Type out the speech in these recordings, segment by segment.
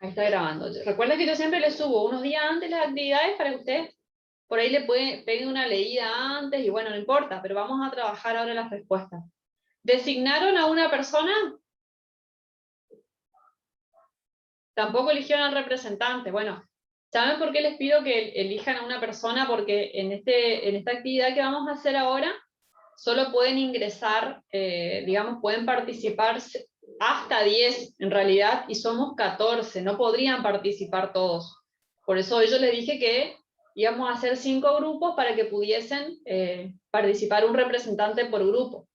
Ahí está grabando. Recuerden que yo siempre les subo unos días antes las actividades para que ustedes por ahí le peguen una leída antes y bueno, no importa, pero vamos a trabajar ahora las respuestas. ¿Designaron a una persona? Tampoco eligieron al representante. Bueno, ¿saben por qué les pido que elijan a una persona? Porque en esta actividad que vamos a hacer ahora, solo pueden ingresar, digamos, pueden participar hasta 10 en realidad, y somos 14, no podrían participar todos. Por eso yo les dije que íbamos a hacer 5 grupos para que pudiesen participar un representante por grupo.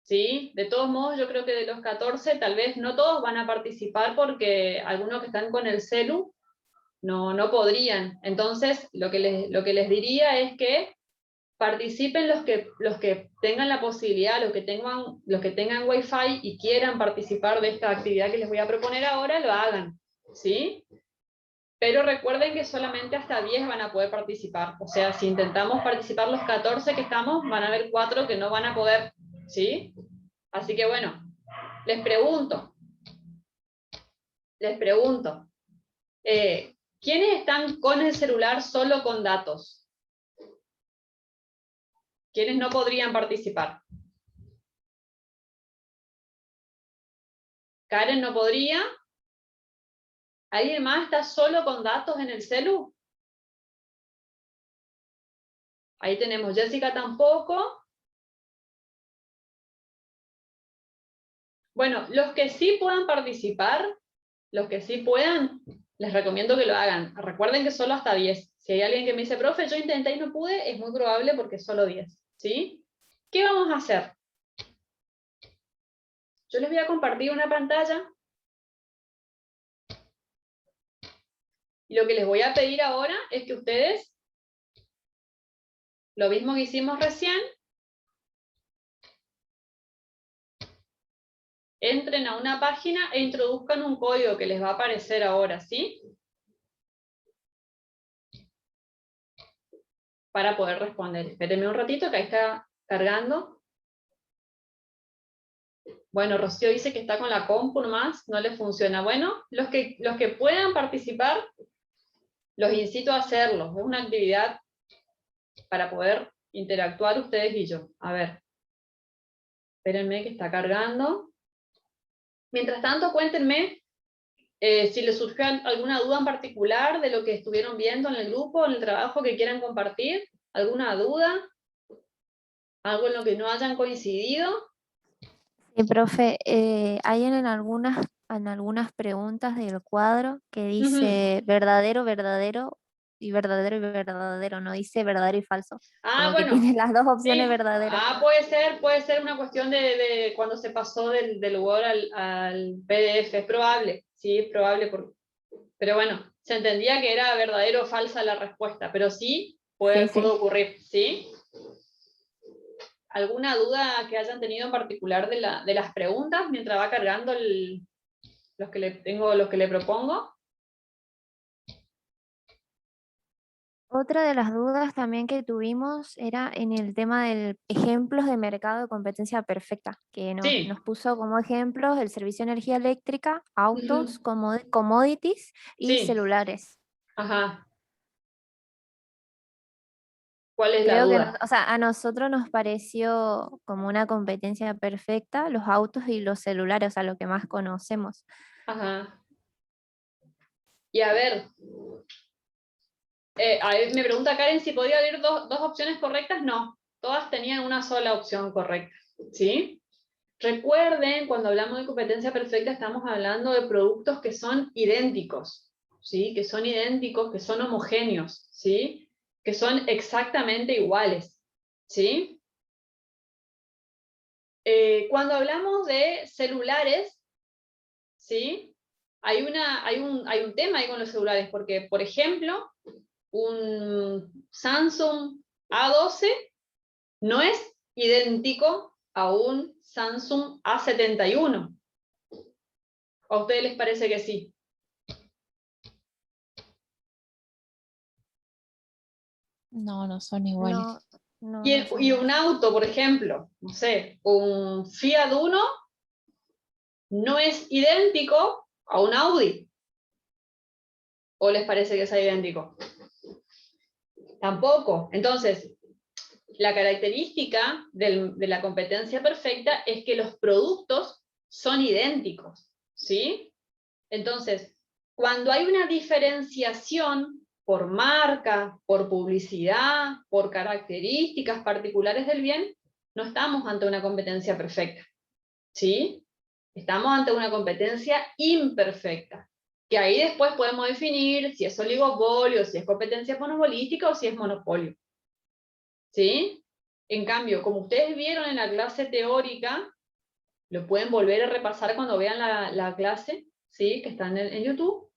¿Sí? De todos modos, yo creo que de los 14, tal vez no todos van a participar porque algunos que están con el celu no podrían. Entonces, lo que les diría es que participen los que tengan la posibilidad, los que tengan Wi-Fi y quieran participar de esta actividad que les voy a proponer ahora, lo hagan, ¿sí? Pero recuerden que solamente hasta 10 van a poder participar. O sea, si intentamos participar los 14 que estamos, van a haber 4 que no van a poder, ¿sí? Así que bueno, les pregunto, ¿quiénes están con el celular solo con datos? ¿Quiénes no podrían participar? Karen no podría. ¿Alguien más está solo con datos en el celu? Ahí tenemos Jessica tampoco. Bueno, los que sí puedan participar, los que sí puedan, les recomiendo que lo hagan. Recuerden que solo hasta 10. Si hay alguien que me dice, profe, yo intenté y no pude, es muy probable porque es solo 10. ¿Sí? ¿Qué vamos a hacer? Yo les voy a compartir una pantalla. Y lo que les voy a pedir ahora es que ustedes, lo mismo que hicimos recién, entren a una página e introduzcan un código que les va a aparecer ahora, ¿sí? Para poder responder. Espérenme un ratito que ahí está cargando. Bueno, Rocío dice que está con la compu nomás, no le funciona. Bueno, los que puedan participar, los incito a hacerlo. Es una actividad para poder interactuar ustedes y yo. A ver. Espérenme que está cargando. Mientras tanto, cuéntenme si les surgió alguna duda en particular de lo que estuvieron viendo en el grupo, en el trabajo que quieran compartir. ¿Alguna duda? ¿Algo en lo que no hayan coincidido? Sí, profe, hay en algunas preguntas del cuadro que dice verdadero, verdadero y verdadero, no dice verdadero y falso. Ah, Como que bueno, tiene las dos opciones sí. verdaderas. Ah, puede ser una cuestión de cuando se pasó del Word al PDF. Es probable, sí, es probable. Pero bueno, se entendía que era verdadero o falsa la respuesta, pero sí puede Sí. ocurrir, ¿sí? ¿Alguna duda que hayan tenido en particular de las preguntas mientras va cargando los que le propongo? Otra de las dudas también que tuvimos era en el tema del ejemplos de mercado de competencia perfecta, que Sí. nos puso como ejemplos el servicio de energía eléctrica, autos, Ujú. commodities y Sí. celulares. Ajá. ¿Cuál es la Creo que, duda? o sea, a nosotros nos pareció como una competencia perfecta los autos y los celulares, o sea, lo que más conocemos. Ajá. Y a ver, me pregunta Karen si podía haber dos opciones correctas. No, todas tenían una sola opción correcta, ¿sí? Recuerden, cuando hablamos de competencia perfecta, estamos hablando de productos que son idénticos, ¿sí? Que son idénticos, que son homogéneos, ¿sí? Que son exactamente iguales, ¿sí? Cuando hablamos de celulares, ¿sí? Hay un tema ahí con los celulares, porque, por ejemplo, un Samsung A12 no es idéntico a un Samsung A71. ¿A ustedes les parece que sí? No, no son iguales. Y un auto, por ejemplo, no sé, un Fiat Uno no es idéntico a un Audi. ¿O les parece que sea idéntico? Tampoco. Entonces, la característica de la competencia perfecta es que los productos son idénticos, ¿sí? Entonces, cuando hay una diferenciación por marca, por publicidad, por características particulares del bien, no estamos ante una competencia perfecta, ¿sí? Estamos ante una competencia imperfecta, que ahí después podemos definir si es oligopolio, si es competencia monopolística o si es monopolio, ¿sí? En cambio, como ustedes vieron en la clase teórica, lo pueden volver a repasar cuando vean la clase, ¿sí? Que está en YouTube.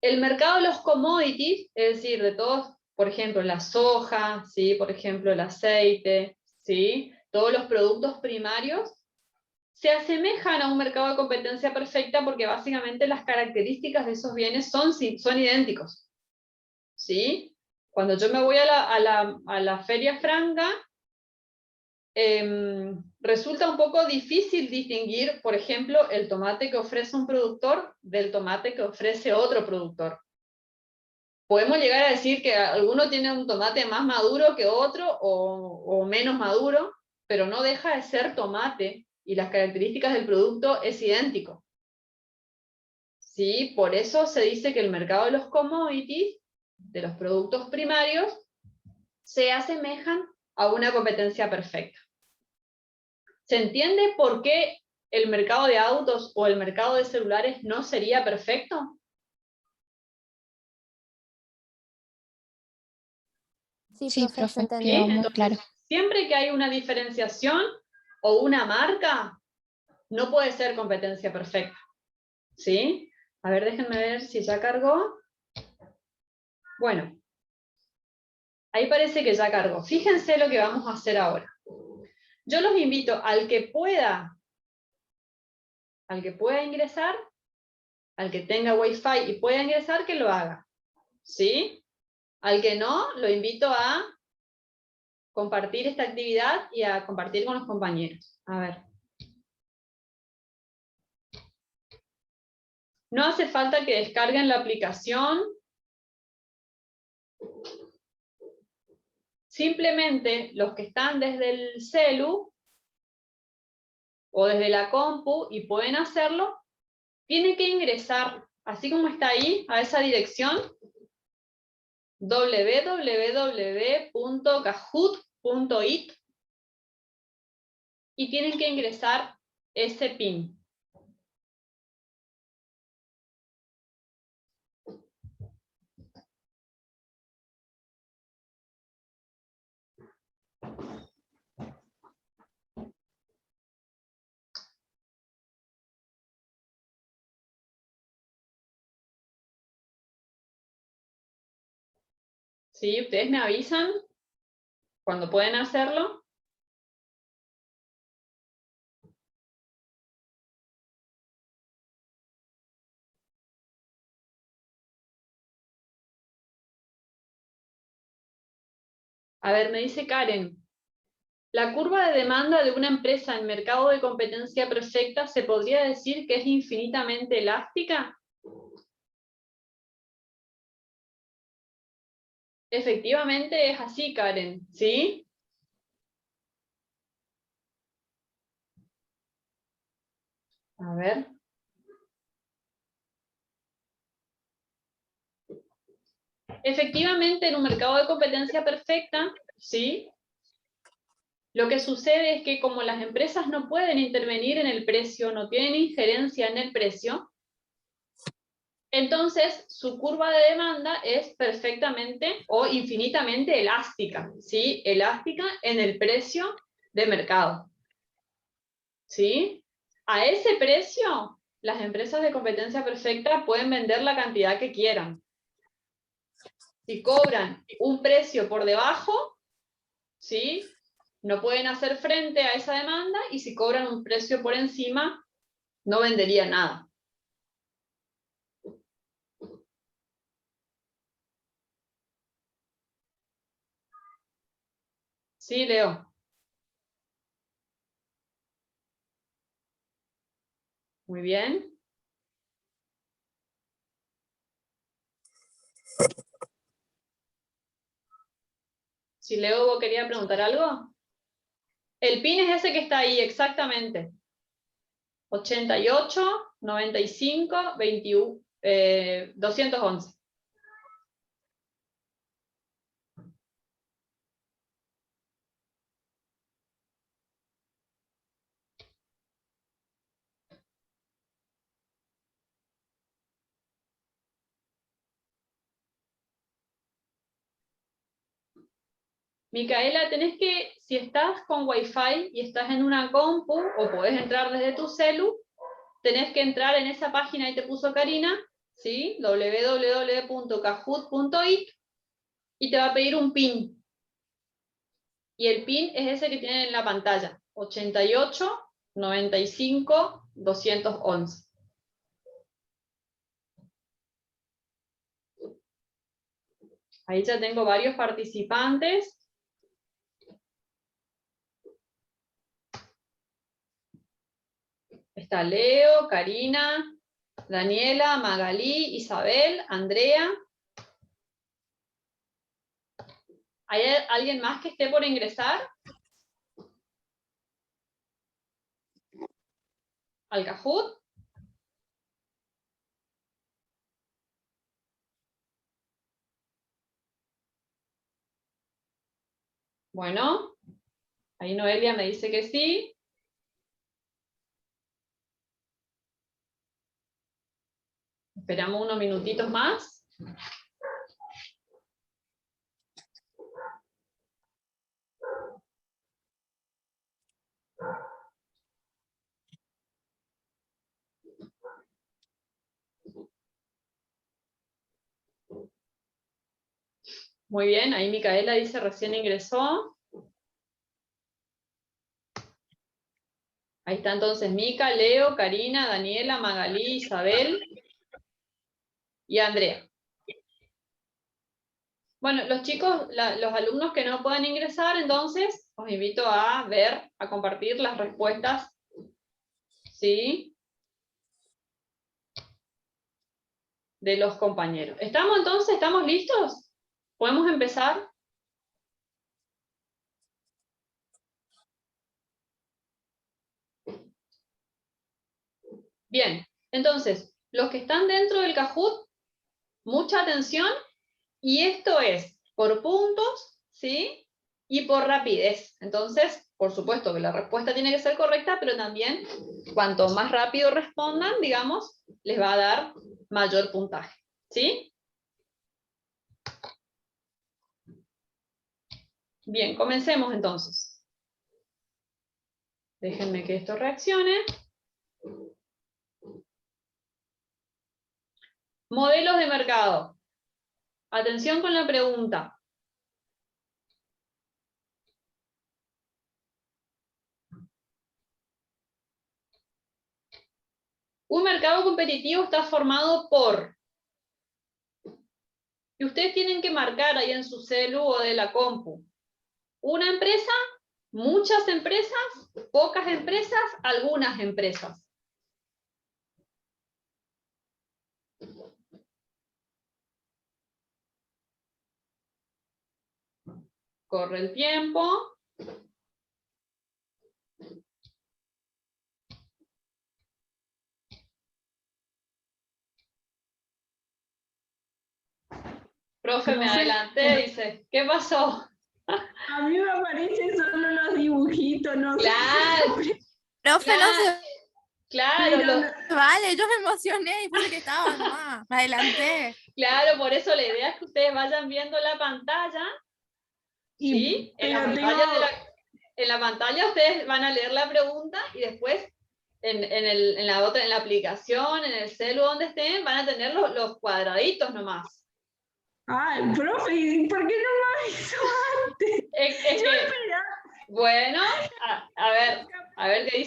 El mercado de los commodities, es decir, de todos, por ejemplo, la soja, ¿sí? Por ejemplo, el aceite, ¿sí? Todos los productos primarios, se asemejan a un mercado de competencia perfecta porque básicamente las características de esos bienes son idénticos, ¿sí? Cuando yo me voy a la feria franca, resulta un poco difícil distinguir, por ejemplo, el tomate que ofrece un productor del tomate que ofrece otro productor. Podemos llegar a decir que alguno tiene un tomate más maduro que otro o menos maduro, pero no deja de ser tomate y las características del producto es idéntico. ¿Sí? Por eso se dice que el mercado de los commodities, de los productos primarios, se asemejan a una competencia perfecta. ¿Se entiende por qué el mercado de autos o el mercado de celulares no sería perfecto? Sí, profe, se profe, entendió. quedó muy Entonces, claro. siempre que hay una diferenciación o una marca, no puede ser competencia perfecta. ¿Sí? A ver, déjenme ver si ya cargó. Bueno, ahí parece que ya cargó. Fíjense lo que vamos a hacer ahora. Yo los invito al que pueda ingresar, al que tenga Wi-Fi y pueda ingresar, que lo haga. ¿Sí? Al que no, lo invito a compartir esta actividad y a compartir con los compañeros. A ver. No hace falta que descarguen la aplicación. Simplemente los que están desde el celu o desde la compu y pueden hacerlo, tienen que ingresar, así como está ahí, a esa dirección www.kahoot.it y tienen que ingresar ese PIN. ¿Sí? Ustedes me avisan cuando pueden hacerlo. A ver, me dice Karen, la curva de demanda de una empresa en mercado de competencia perfecta se podría decir que es infinitamente elástica. Efectivamente es así, Karen, ¿sí? A ver. Efectivamente, en un mercado de competencia perfecta, ¿sí? Lo que sucede es que como las empresas no pueden intervenir en el precio, no tienen injerencia en el precio, entonces su curva de demanda es perfectamente o infinitamente elástica, ¿sí? Elástica en el precio de mercado, ¿sí? A ese precio, las empresas de competencia perfecta pueden vender la cantidad que quieran. Si cobran un precio por debajo, ¿sí? No pueden hacer frente a esa demanda y si cobran un precio por encima, no vendería nada. Sí, Leo. Muy bien. Si Leo, ¿vos querías preguntar algo? El pin es ese que está ahí, exactamente. 88, 95, 21, 211. Micaela, tenés que, si estás con Wi-Fi y estás en una compu, o podés entrar desde tu celu, tenés que entrar en esa página y te puso Karina, ¿sí? www.kahoot.it, y te va a pedir un PIN. Y el PIN es ese que tienen en la pantalla, 88, 95, 211. Ahí ya tengo varios participantes. Está Leo, Karina, Daniela, Magalí, Isabel, Andrea. ¿Hay alguien más que esté por ingresar al Kahoot? Bueno, ahí Noelia me dice que sí. Esperamos unos minutitos más. Muy bien, ahí Micaela dice recién ingresó. Ahí está entonces Mica, Leo, Karina, Daniela, Magalí, Isabel y Andrea. Bueno, los chicos, los alumnos que no pueden ingresar, entonces, os invito a ver, a compartir las respuestas, ¿sí?, de los compañeros. ¿Estamos entonces? ¿Estamos listos? ¿Podemos empezar? Bien, entonces, los que están dentro del Kahoot, mucha atención, y esto es por puntos, ¿sí?, y por rapidez. Entonces, por supuesto que la respuesta tiene que ser correcta, pero también cuanto más rápido respondan, digamos, les va a dar mayor puntaje, ¿sí? Bien, comencemos entonces. Déjenme que esto reaccione. Modelos de mercado. Atención con la pregunta. Un mercado competitivo está formado por... Y ustedes tienen que marcar ahí en su celu o de la compu. Una empresa, muchas empresas, pocas empresas, algunas empresas. Corre el tiempo. Profe, me adelanté, dice, ¿qué pasó? A mí me aparecen solo los dibujitos, no sé. Claro, Profe, no se claro, vale, yo me emocioné y puse que estaba nomás, me adelanté. claro, por eso la idea es que ustedes vayan viendo la pantalla, ¿sí? En la pantalla ustedes van a leer la pregunta y después en la aplicación, en el celu donde estén, van a tener los cuadraditos nomás. Ay, profe, ¿por qué no me avisó antes? Es Yo que, esperaba. bueno, a ver qué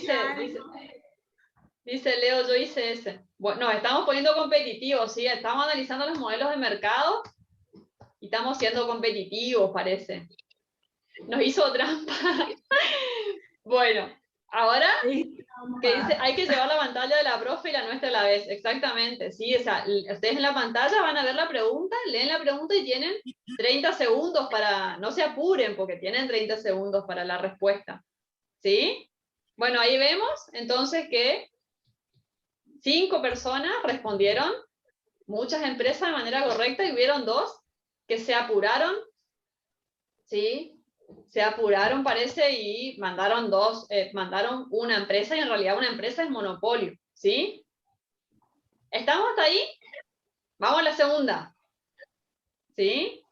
dice Leo, yo hice ese. Bueno, nos estamos poniendo competitivos, ¿sí? Estamos analizando los modelos de mercado y estamos siendo competitivos, parece. Nos hizo trampa. Bueno, ahora Que dice, hay que llevar la pantalla de la profe y la nuestra a la vez. Exactamente, sí. O sea, ustedes en la pantalla van a ver la pregunta, leen la pregunta y tienen 30 segundos para, no se apuren porque tienen 30 segundos para la respuesta. ¿Sí? Bueno, ahí vemos entonces que 5 personas respondieron, muchas empresas de manera correcta, y hubieron 2 que se apuraron, ¿sí? Se apuraron, parece, y mandaron mandaron una empresa, y en realidad una empresa es monopolio, ¿sí? ¿Estamos hasta ahí? Vamos a la segunda, ¿sí?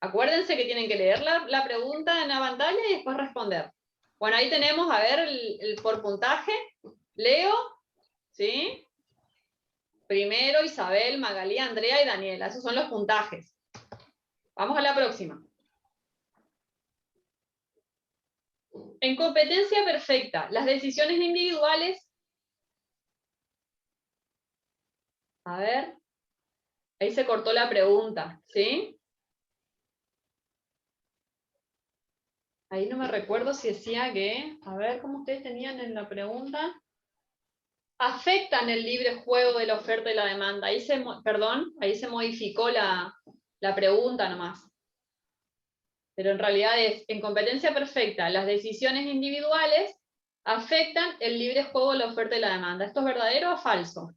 Acuérdense que tienen que leer la pregunta en la pantalla y después responder. Bueno, ahí tenemos, a ver, por puntaje. Leo, ¿sí? Primero, Isabel, Magalí, Andrea y Daniela. Esos son los puntajes. Vamos a la próxima. En competencia perfecta, las decisiones individuales. A ver. Ahí se cortó la pregunta, ¿sí? Ahí no me recuerdo si decía que, a ver cómo ustedes tenían en la pregunta. Afectan el libre juego de la oferta y la demanda. Ahí ahí se modificó la pregunta nomás. Pero en realidad es, en competencia perfecta, las decisiones individuales afectan el libre juego de la oferta y la demanda. ¿Esto es verdadero o falso?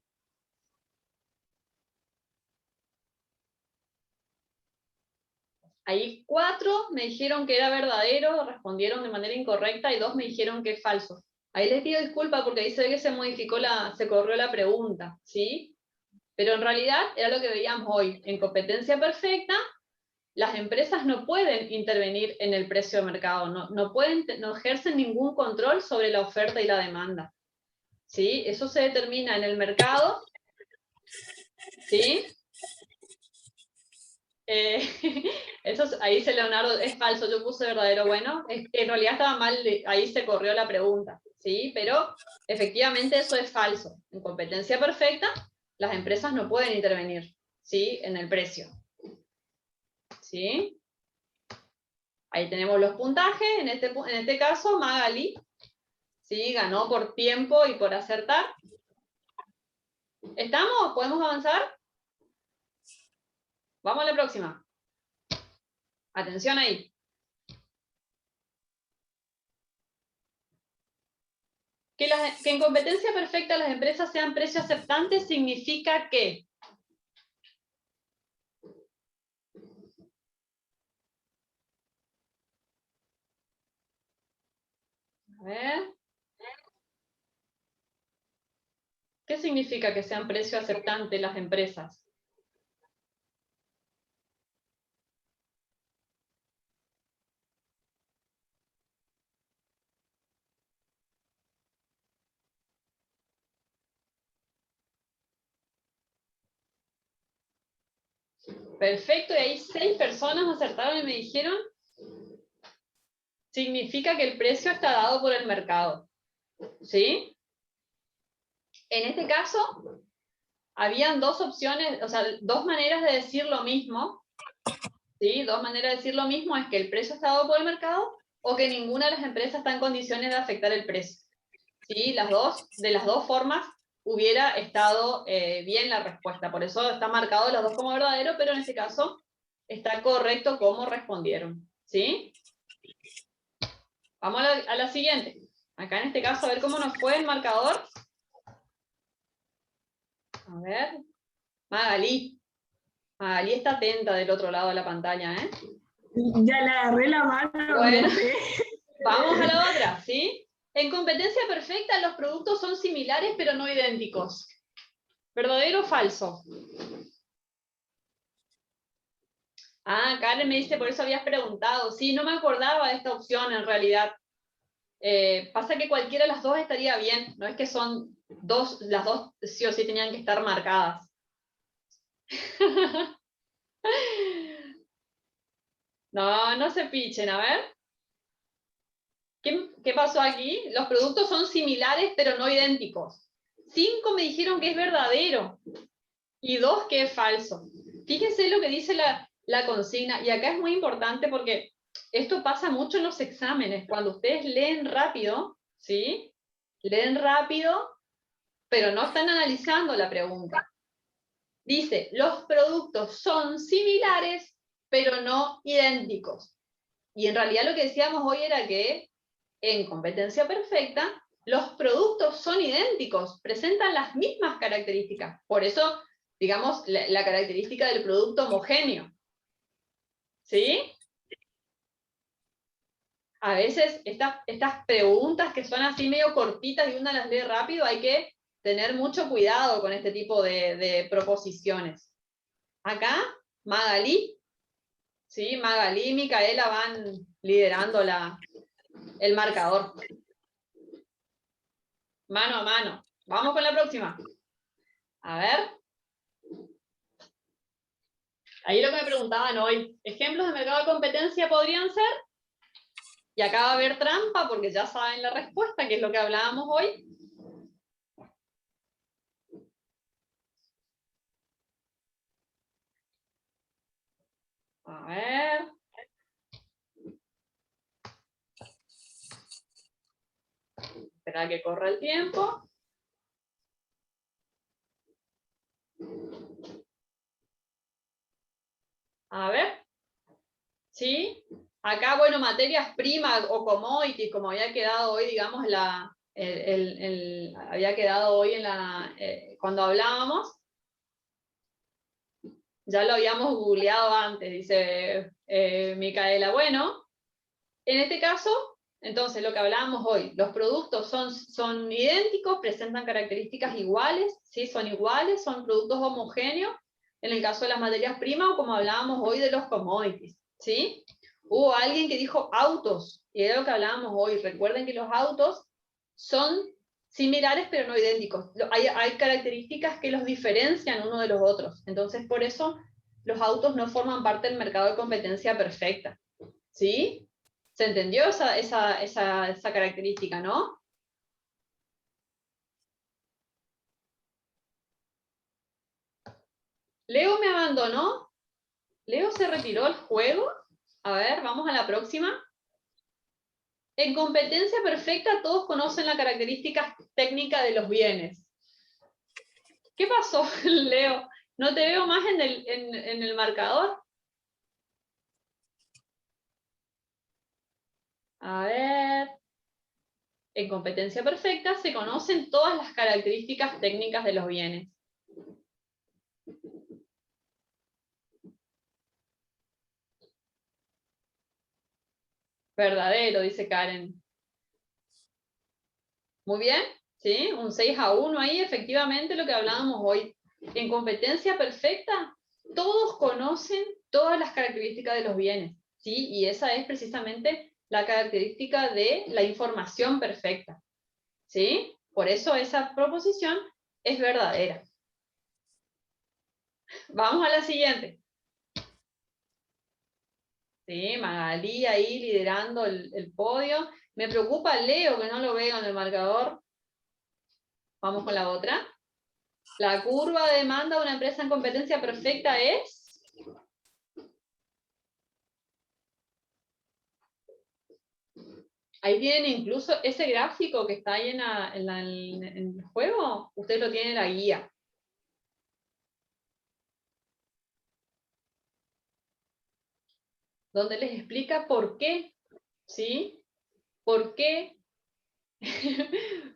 Ahí 4 me dijeron que era verdadero, respondieron de manera incorrecta, y 2 me dijeron que es falso. Ahí les pido disculpas porque ahí se ve que se modificó se corrió la pregunta, ¿sí? Pero en realidad era lo que veíamos hoy. En competencia perfecta, las empresas no pueden intervenir en el precio de mercado, no ejercen ningún control sobre la oferta y la demanda, ¿sí? Eso se determina en el mercado, ¿sí? Ahí dice Leonardo, es falso, yo puse verdadero. Bueno, es que en realidad estaba mal, ahí se corrió la pregunta, ¿sí? Pero efectivamente eso es falso. En competencia perfecta, las empresas no pueden intervenir, ¿sí? En el precio, ¿sí? Ahí tenemos los puntajes. En este caso, Magali, ¿sí? Ganó por tiempo y por acertar. ¿Estamos? ¿Podemos avanzar? Vamos a la próxima. Atención ahí. Que en competencia perfecta las empresas sean precio aceptantes significa que a ver. ¿Qué significa que sean precio aceptante las empresas? Perfecto, y ahí 6 personas acertaron y me dijeron, significa que el precio está dado por el mercado, ¿sí? En este caso, habían 2 opciones, o sea, 2 maneras de decir lo mismo, ¿sí? 2 maneras de decir lo mismo es que el precio está dado por el mercado o que ninguna de las empresas está en condiciones de afectar el precio, ¿sí? De las dos formas hubiera estado bien la respuesta, por eso está marcado los 2 como verdadero, pero en este caso está correcto cómo respondieron, ¿sí? Vamos a la siguiente. Acá en este caso, a ver cómo nos fue el marcador. A ver. Magalí. Magalí está atenta del otro lado de la pantalla, ¿eh? Ya le agarré la mano. Bueno, vamos a la otra, ¿sí? En competencia perfecta, los productos son similares pero no idénticos. ¿Verdadero o falso? Ah, Karen me dice, por eso habías preguntado. Sí, no me acordaba de esta opción en realidad. Pasa que cualquiera de las 2 estaría bien. No es que son las dos sí o sí tenían que estar marcadas. No, no se pichen, a ver. ¿Qué pasó aquí? Los productos son similares pero no idénticos. 5 me dijeron que es verdadero y 2 que es falso. Fíjense lo que dice la consigna, y acá es muy importante porque esto pasa mucho en los exámenes, cuando ustedes leen rápido, ¿sí? leen rápido, pero no están analizando la pregunta. Dice, los productos son similares, pero no idénticos. Y en realidad lo que decíamos hoy era que en competencia perfecta, los productos son idénticos, presentan las mismas características. Por eso, digamos, la característica del producto homogéneo. ¿Sí? A veces estas preguntas que son así medio cortitas y una las lee rápido, hay que tener mucho cuidado con este tipo de proposiciones. Acá, Magalí, ¿sí? Magalí y Micaela van liderando el marcador. Mano a mano. Vamos con la próxima. A ver. Ahí lo que me preguntaban hoy. ¿Ejemplos de mercado de competencia podrían ser? Y acá va a haber trampa porque ya saben la respuesta, que es lo que hablábamos hoy. A ver. Espera que corra el tiempo. A ver. ¿Sí? Acá, bueno, materias primas o commodities, como había quedado hoy, digamos, había quedado hoy cuando hablábamos. Ya lo habíamos googleado antes, dice Micaela. Bueno, en este caso, entonces lo que hablábamos hoy, los productos son idénticos, presentan características iguales, ¿sí? Son iguales, son productos homogéneos, en el caso de las materias primas, o como hablábamos hoy de los commodities, ¿sí? Hubo alguien que dijo autos, y era lo que hablábamos hoy. Recuerden que los autos son similares pero no idénticos. Hay características que los diferencian uno de los otros. Entonces, por eso los autos no forman parte del mercado de competencia perfecta. ¿Sí? ¿Se entendió esa característica, no? Leo me abandonó. Leo se retiró del juego. A ver, vamos a la próxima. En competencia perfecta todos conocen la característica técnica de los bienes. ¿Qué pasó, Leo? No te veo más en el marcador. A ver. En competencia perfecta se conocen todas las características técnicas de los bienes. Verdadero, dice Karen. Muy bien, ¿sí? Un 6-1 ahí, efectivamente lo que hablábamos hoy. En competencia perfecta, todos conocen todas las características de los bienes, ¿sí? Y esa es precisamente la característica de la información perfecta, ¿sí? Por eso esa proposición es verdadera. Vamos a la siguiente. Sí, Magalí ahí liderando el podio. Me preocupa Leo, que no lo veo en el marcador. Vamos con la otra. La curva de demanda de una empresa en competencia perfecta es... Ahí tienen incluso ese gráfico que está ahí en el juego. Ustedes lo tienen en la guía. Donde les explica por qué. ¿Sí? ¿Por qué?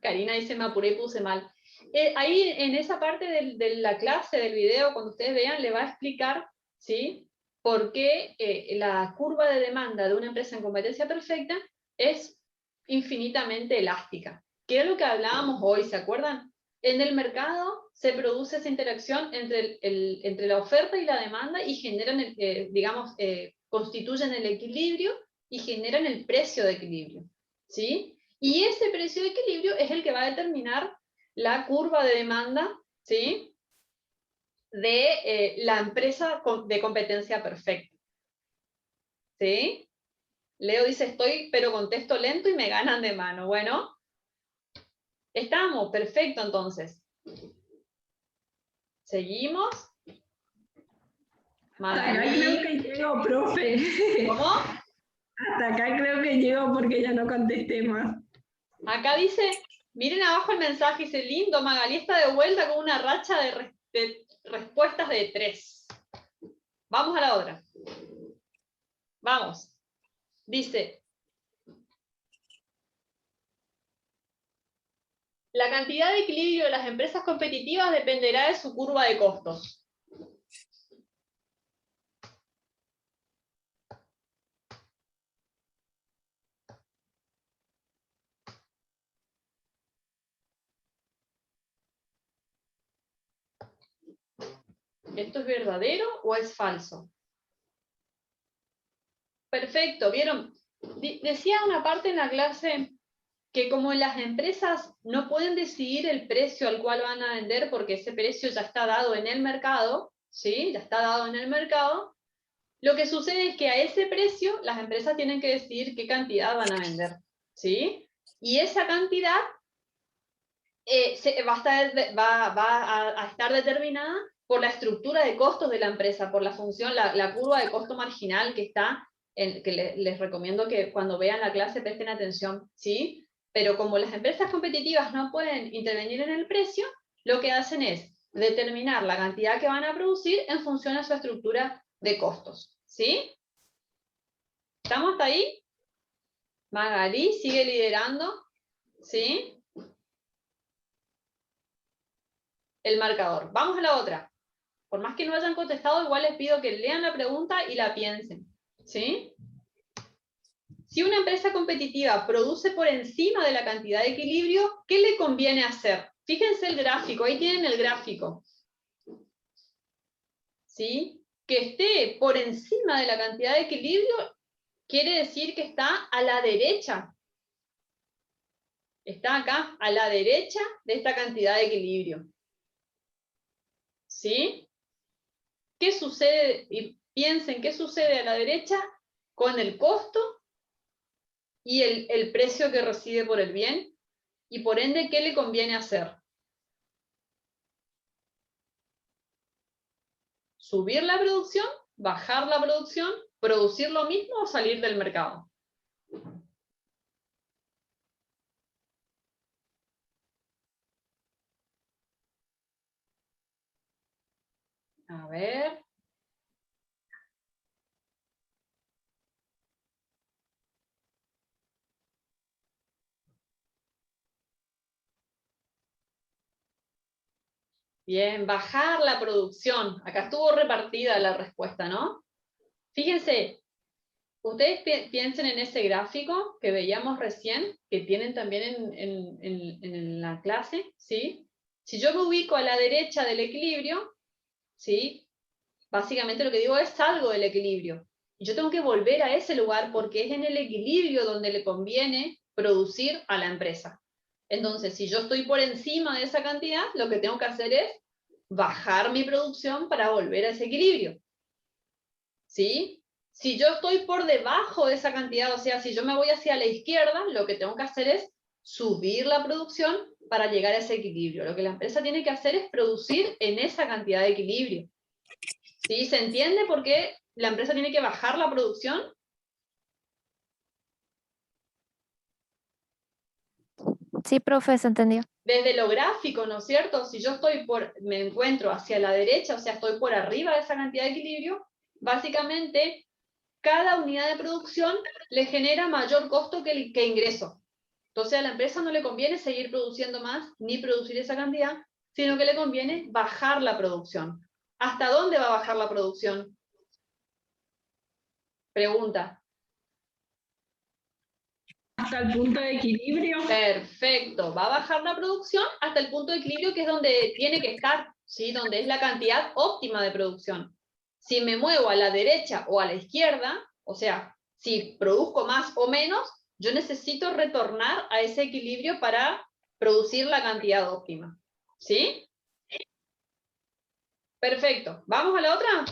Karina dice, me apuré y puse mal. Ahí en esa parte de la clase, del video, cuando ustedes vean, le va a explicar, ¿sí? Por qué la curva de demanda de una empresa en competencia perfecta es infinitamente elástica. ¿Qué es lo que hablábamos hoy? ¿Se acuerdan? En el mercado se produce esa interacción entre la oferta y la demanda y generan, constituyen el equilibrio y generan el precio de equilibrio, ¿sí? Y ese precio de equilibrio es el que va a determinar la curva de demanda, ¿sí? De la empresa de competencia perfecta. ¿Sí? Leo dice, estoy, pero contesto lento y me ganan de mano. Bueno, estamos, perfecto entonces. Seguimos. Hasta acá creo que llego, profe. ¿Cómo? Hasta acá creo que llego porque ya no contesté más. Acá dice, Miren abajo el mensaje, dice, lindo, Magalí está de vuelta con una racha de respuestas de 3. Vamos a la otra. Vamos. Dice, la cantidad de equilibrio de las empresas competitivas dependerá de su curva de costos. ¿Esto es verdadero o es falso? Perfecto, ¿vieron? Decía una parte en la clase que como las empresas no pueden decidir el precio al cual van a vender porque ese precio ya está dado en el mercado, ¿sí? Ya está dado en el mercado, lo que sucede es que a ese precio las empresas tienen que decidir qué cantidad van a vender, ¿sí? Y esa cantidad va a estar determinada por la estructura de costos de la empresa, por la función, la curva de costo marginal que está, que les recomiendo que cuando vean la clase presten atención, ¿sí? Pero como las empresas competitivas no pueden intervenir en el precio, lo que hacen es determinar la cantidad que van a producir en función a su estructura de costos, ¿sí? ¿Estamos hasta ahí? Magalí sigue liderando, ¿sí? El marcador. Vamos a la otra. Por más que no hayan contestado, igual les pido que lean la pregunta y la piensen, ¿sí? Si una empresa competitiva produce por encima de la cantidad de equilibrio, ¿qué le conviene hacer? Fíjense el gráfico, ahí tienen el gráfico. ¿Sí? Que esté por encima de la cantidad de equilibrio quiere decir que está a la derecha. Está acá, a la derecha de esta cantidad de equilibrio. ¿Sí? ¿Qué sucede? Y piensen qué sucede a la derecha con el costo y el precio que recibe por el bien, y por ende, ¿qué le conviene hacer? ¿Subir la producción? ¿Bajar la producción? ¿Producir lo mismo o salir del mercado? A ver. Bien, bajar la producción. Acá estuvo repartida la respuesta, ¿no? Fíjense, ustedes piensen en ese gráfico que veíamos recién, que tienen también en la clase, ¿sí? Si yo me ubico a la derecha del equilibrio, ¿sí? Básicamente lo que digo es salgo del equilibrio. Y yo tengo que volver a ese lugar porque es en el equilibrio donde le conviene producir a la empresa. Entonces, si yo estoy por encima de esa cantidad, lo que tengo que hacer es bajar mi producción para volver a ese equilibrio. ¿Sí? Si yo estoy por debajo de esa cantidad, o sea, si yo me voy hacia la izquierda, lo que tengo que hacer es subir la producción para llegar a ese equilibrio. Lo que la empresa tiene que hacer es producir en esa cantidad de equilibrio. ¿Sí? ¿Se entiende por qué la empresa tiene que bajar la producción? Sí, profe, se entendió. Desde lo gráfico, ¿no es cierto? Si yo me encuentro hacia la derecha, o sea, estoy por arriba de esa cantidad de equilibrio, básicamente cada unidad de producción le genera mayor costo que ingreso. Entonces a la empresa no le conviene seguir produciendo más ni producir esa cantidad, sino que le conviene bajar la producción. ¿Hasta dónde va a bajar la producción? Pregunta. Hasta el punto de equilibrio. Perfecto, va a bajar la producción hasta el punto de equilibrio que es donde tiene que estar, ¿sí? Donde es la cantidad óptima de producción. Si me muevo a la derecha o a la izquierda, o sea, si produzco más o menos, yo necesito retornar a ese equilibrio para producir la cantidad óptima. ¿Sí? Perfecto. ¿Vamos a la otra?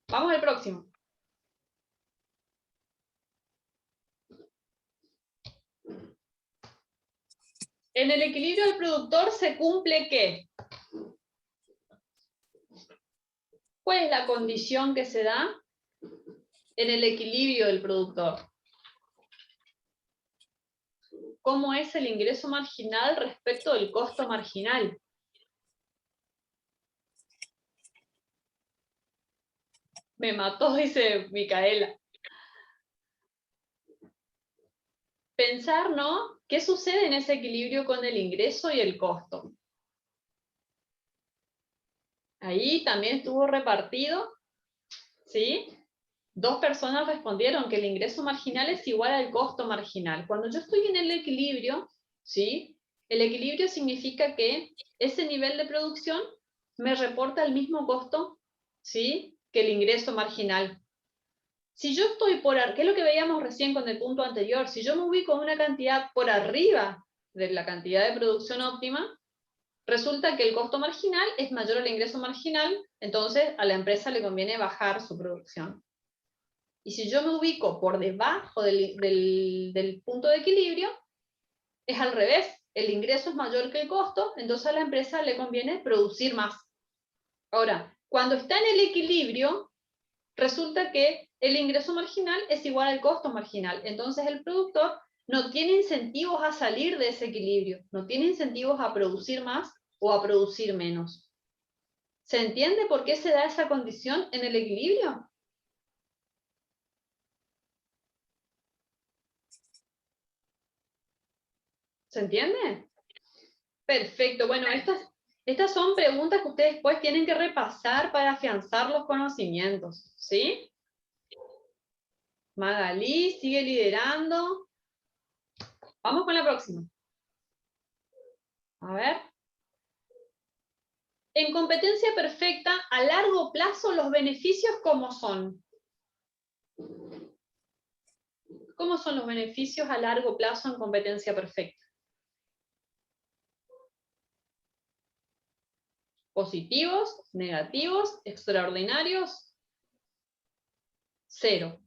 Vamos al próximo. En el equilibrio del productor se cumple ¿qué? ¿Cuál es la condición que se da en el equilibrio del productor? cómo es el ingreso marginal respecto del costo marginal. Me mató, dice Micaela. Pensar, ¿no? ¿Qué sucede en ese equilibrio con el ingreso y el costo? Ahí también estuvo repartido, ¿sí? 2 personas respondieron que el ingreso marginal es igual al costo marginal. Cuando yo estoy en el equilibrio, ¿sí? El equilibrio significa que ese nivel de producción me reporta el mismo costo, ¿sí? Que el ingreso marginal. Si yo estoy ¿qué es lo que veíamos recién con el punto anterior? Si yo me ubico en una cantidad por arriba de la cantidad de producción óptima, resulta que el costo marginal es mayor al ingreso marginal, entonces a la empresa le conviene bajar su producción. Y si yo me ubico por debajo del punto de equilibrio, es al revés. El ingreso es mayor que el costo, entonces a la empresa le conviene producir más. Ahora, cuando está en el equilibrio, resulta que el ingreso marginal es igual al costo marginal. Entonces el productor no tiene incentivos a salir de ese equilibrio, no tiene incentivos a producir más o a producir menos. ¿Se entiende por qué se da esa condición en el equilibrio? ¿Se entiende? Perfecto. Bueno, estas son preguntas que ustedes después tienen que repasar para afianzar los conocimientos, ¿sí? Magalí sigue liderando. Vamos con la próxima. A ver. En competencia perfecta, a largo plazo, los beneficios, ¿cómo son? ¿Cómo son los beneficios a largo plazo en competencia perfecta? ¿Positivos, negativos, extraordinarios? 0.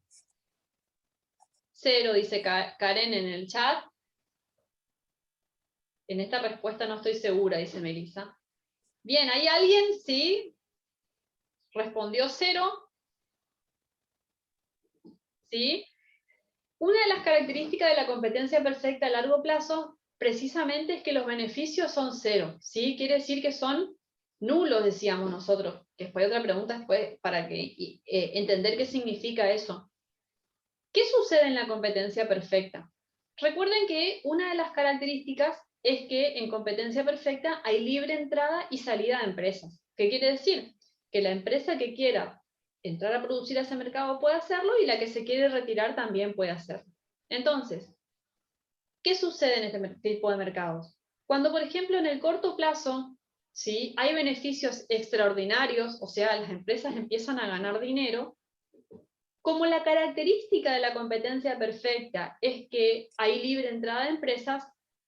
0, dice Karen en el chat. En esta respuesta no estoy segura, dice Melissa. Bien, ¿hay alguien? Sí. Respondió 0. ¿Sí? Una de las características de la competencia perfecta a largo plazo, precisamente es que los beneficios son 0. ¿Sí? Quiere decir que son nulos, decíamos nosotros. Que después hay otra pregunta después para que entender qué significa eso. ¿Qué sucede en la competencia perfecta? Recuerden que una de las características es que en competencia perfecta hay libre entrada y salida de empresas. ¿Qué quiere decir? Que la empresa que quiera entrar a producir a ese mercado puede hacerlo y la que se quiere retirar también puede hacerlo. Entonces, ¿qué sucede en este tipo de mercados? Cuando, por ejemplo, en el corto plazo, ¿sí? Hay beneficios extraordinarios, o sea, las empresas empiezan a ganar dinero. Como la característica de la competencia perfecta es que hay libre entrada de empresas,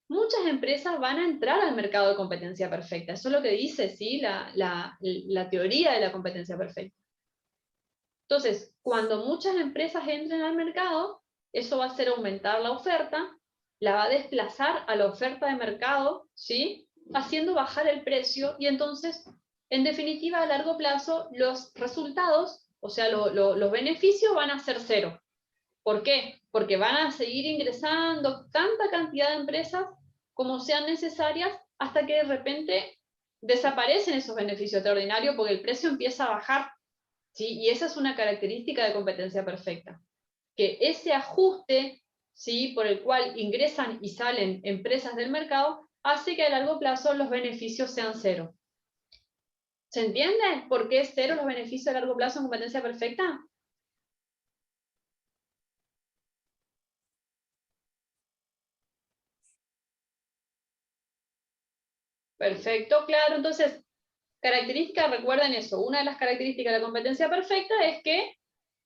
muchas empresas van a entrar al mercado de competencia perfecta. Eso es lo que dice, ¿sí? la teoría de la competencia perfecta. Entonces, cuando muchas empresas entren al mercado, eso va a hacer aumentar la oferta, la va a desplazar a la oferta de mercado, ¿sí? Haciendo bajar el precio y entonces, en definitiva, a largo plazo, los resultados, o sea, los beneficios van a ser 0. ¿Por qué? Porque van a seguir ingresando tanta cantidad de empresas como sean necesarias hasta que de repente desaparecen esos beneficios extraordinarios porque el precio empieza a bajar. ¿Sí? Y esa es una característica de competencia perfecta. Que ese ajuste, ¿sí? Por el cual ingresan y salen empresas del mercado hace que a largo plazo los beneficios sean 0. ¿Se entiende por qué es 0 los beneficios a largo plazo en competencia perfecta? Perfecto, claro. Entonces, características, recuerden eso. Una de las características de la competencia perfecta es que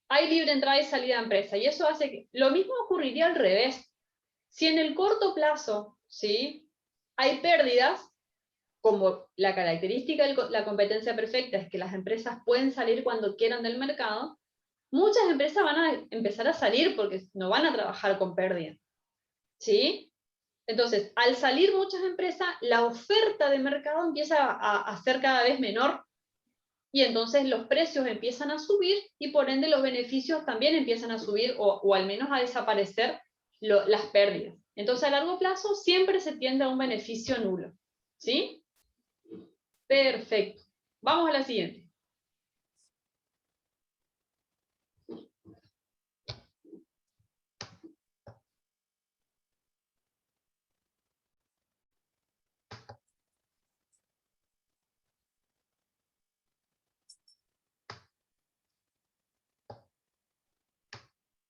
hay libre entrada y salida de empresa. Y eso hace que lo mismo ocurriría al revés. Si en el corto plazo, ¿sí? Hay pérdidas, como la característica de la competencia perfecta es que las empresas pueden salir cuando quieran del mercado, muchas empresas van a empezar a salir porque no van a trabajar con pérdida. ¿Sí? Entonces, al salir muchas empresas, la oferta de mercado empieza a ser cada vez menor y entonces los precios empiezan a subir y por ende los beneficios también empiezan a subir o al menos a desaparecer las pérdidas. Entonces a largo plazo siempre se tiende a un beneficio nulo. ¿Sí? Perfecto. Vamos a la siguiente.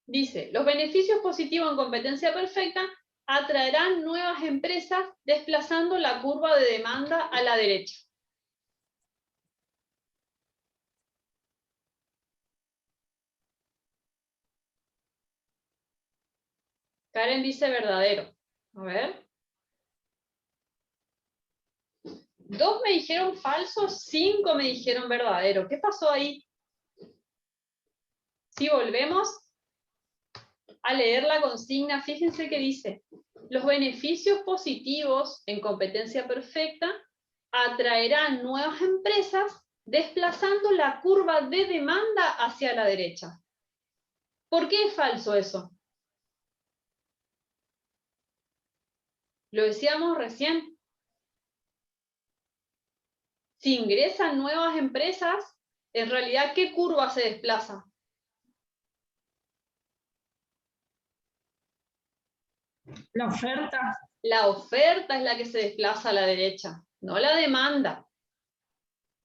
Dice, los beneficios positivos en competencia perfecta atraerán nuevas empresas desplazando la curva de demanda a la derecha. Karen dice verdadero. A ver. 2 me dijeron falso, 5 me dijeron verdadero. ¿Qué pasó ahí? Si volvemos a leer la consigna, fíjense que dice, los beneficios positivos en competencia perfecta atraerán nuevas empresas desplazando la curva de demanda hacia la derecha. ¿Por qué es falso eso? Lo decíamos recién. Si ingresan nuevas empresas, en realidad, ¿qué curva se desplaza? La oferta. La oferta es la que se desplaza a la derecha, no la demanda.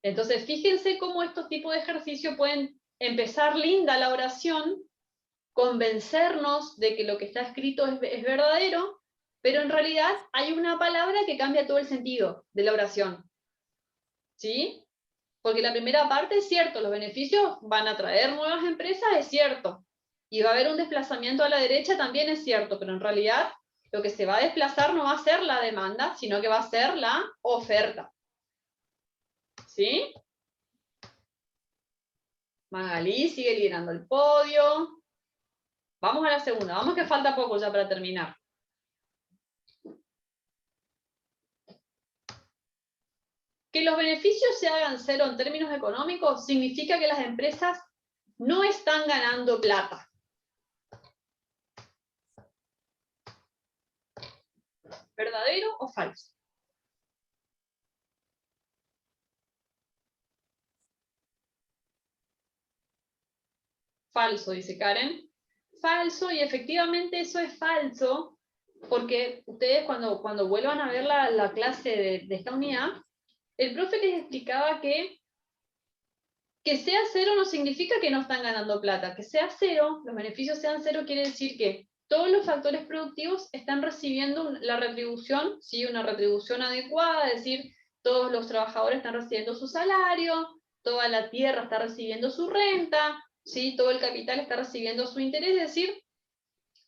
Entonces, fíjense cómo estos tipos de ejercicios pueden empezar linda la oración, convencernos de que lo que está escrito es verdadero, pero en realidad hay una palabra que cambia todo el sentido de la oración. ¿Sí? Porque la primera parte es cierto, los beneficios van a traer nuevas empresas, es cierto. Y va a haber un desplazamiento a la derecha, también es cierto, pero en realidad lo que se va a desplazar no va a ser la demanda, sino que va a ser la oferta. ¿Sí? Magalí sigue liderando el podio. Vamos a la segunda, vamos que falta poco ya para terminar. Que los beneficios se hagan cero en términos económicos significa que las empresas no están ganando plata. ¿Verdadero o falso? Falso, dice Karen. Falso, y efectivamente eso es falso, porque ustedes cuando vuelvan a ver la clase de esta unidad, el profe les explicaba que sea cero no significa que no están ganando plata. Que sea cero, los beneficios sean cero, quiere decir que todos los factores productivos están recibiendo la retribución, ¿sí? Una retribución adecuada, es decir, todos los trabajadores están recibiendo su salario, toda la tierra está recibiendo su renta, ¿sí? Todo el capital está recibiendo su interés, es decir,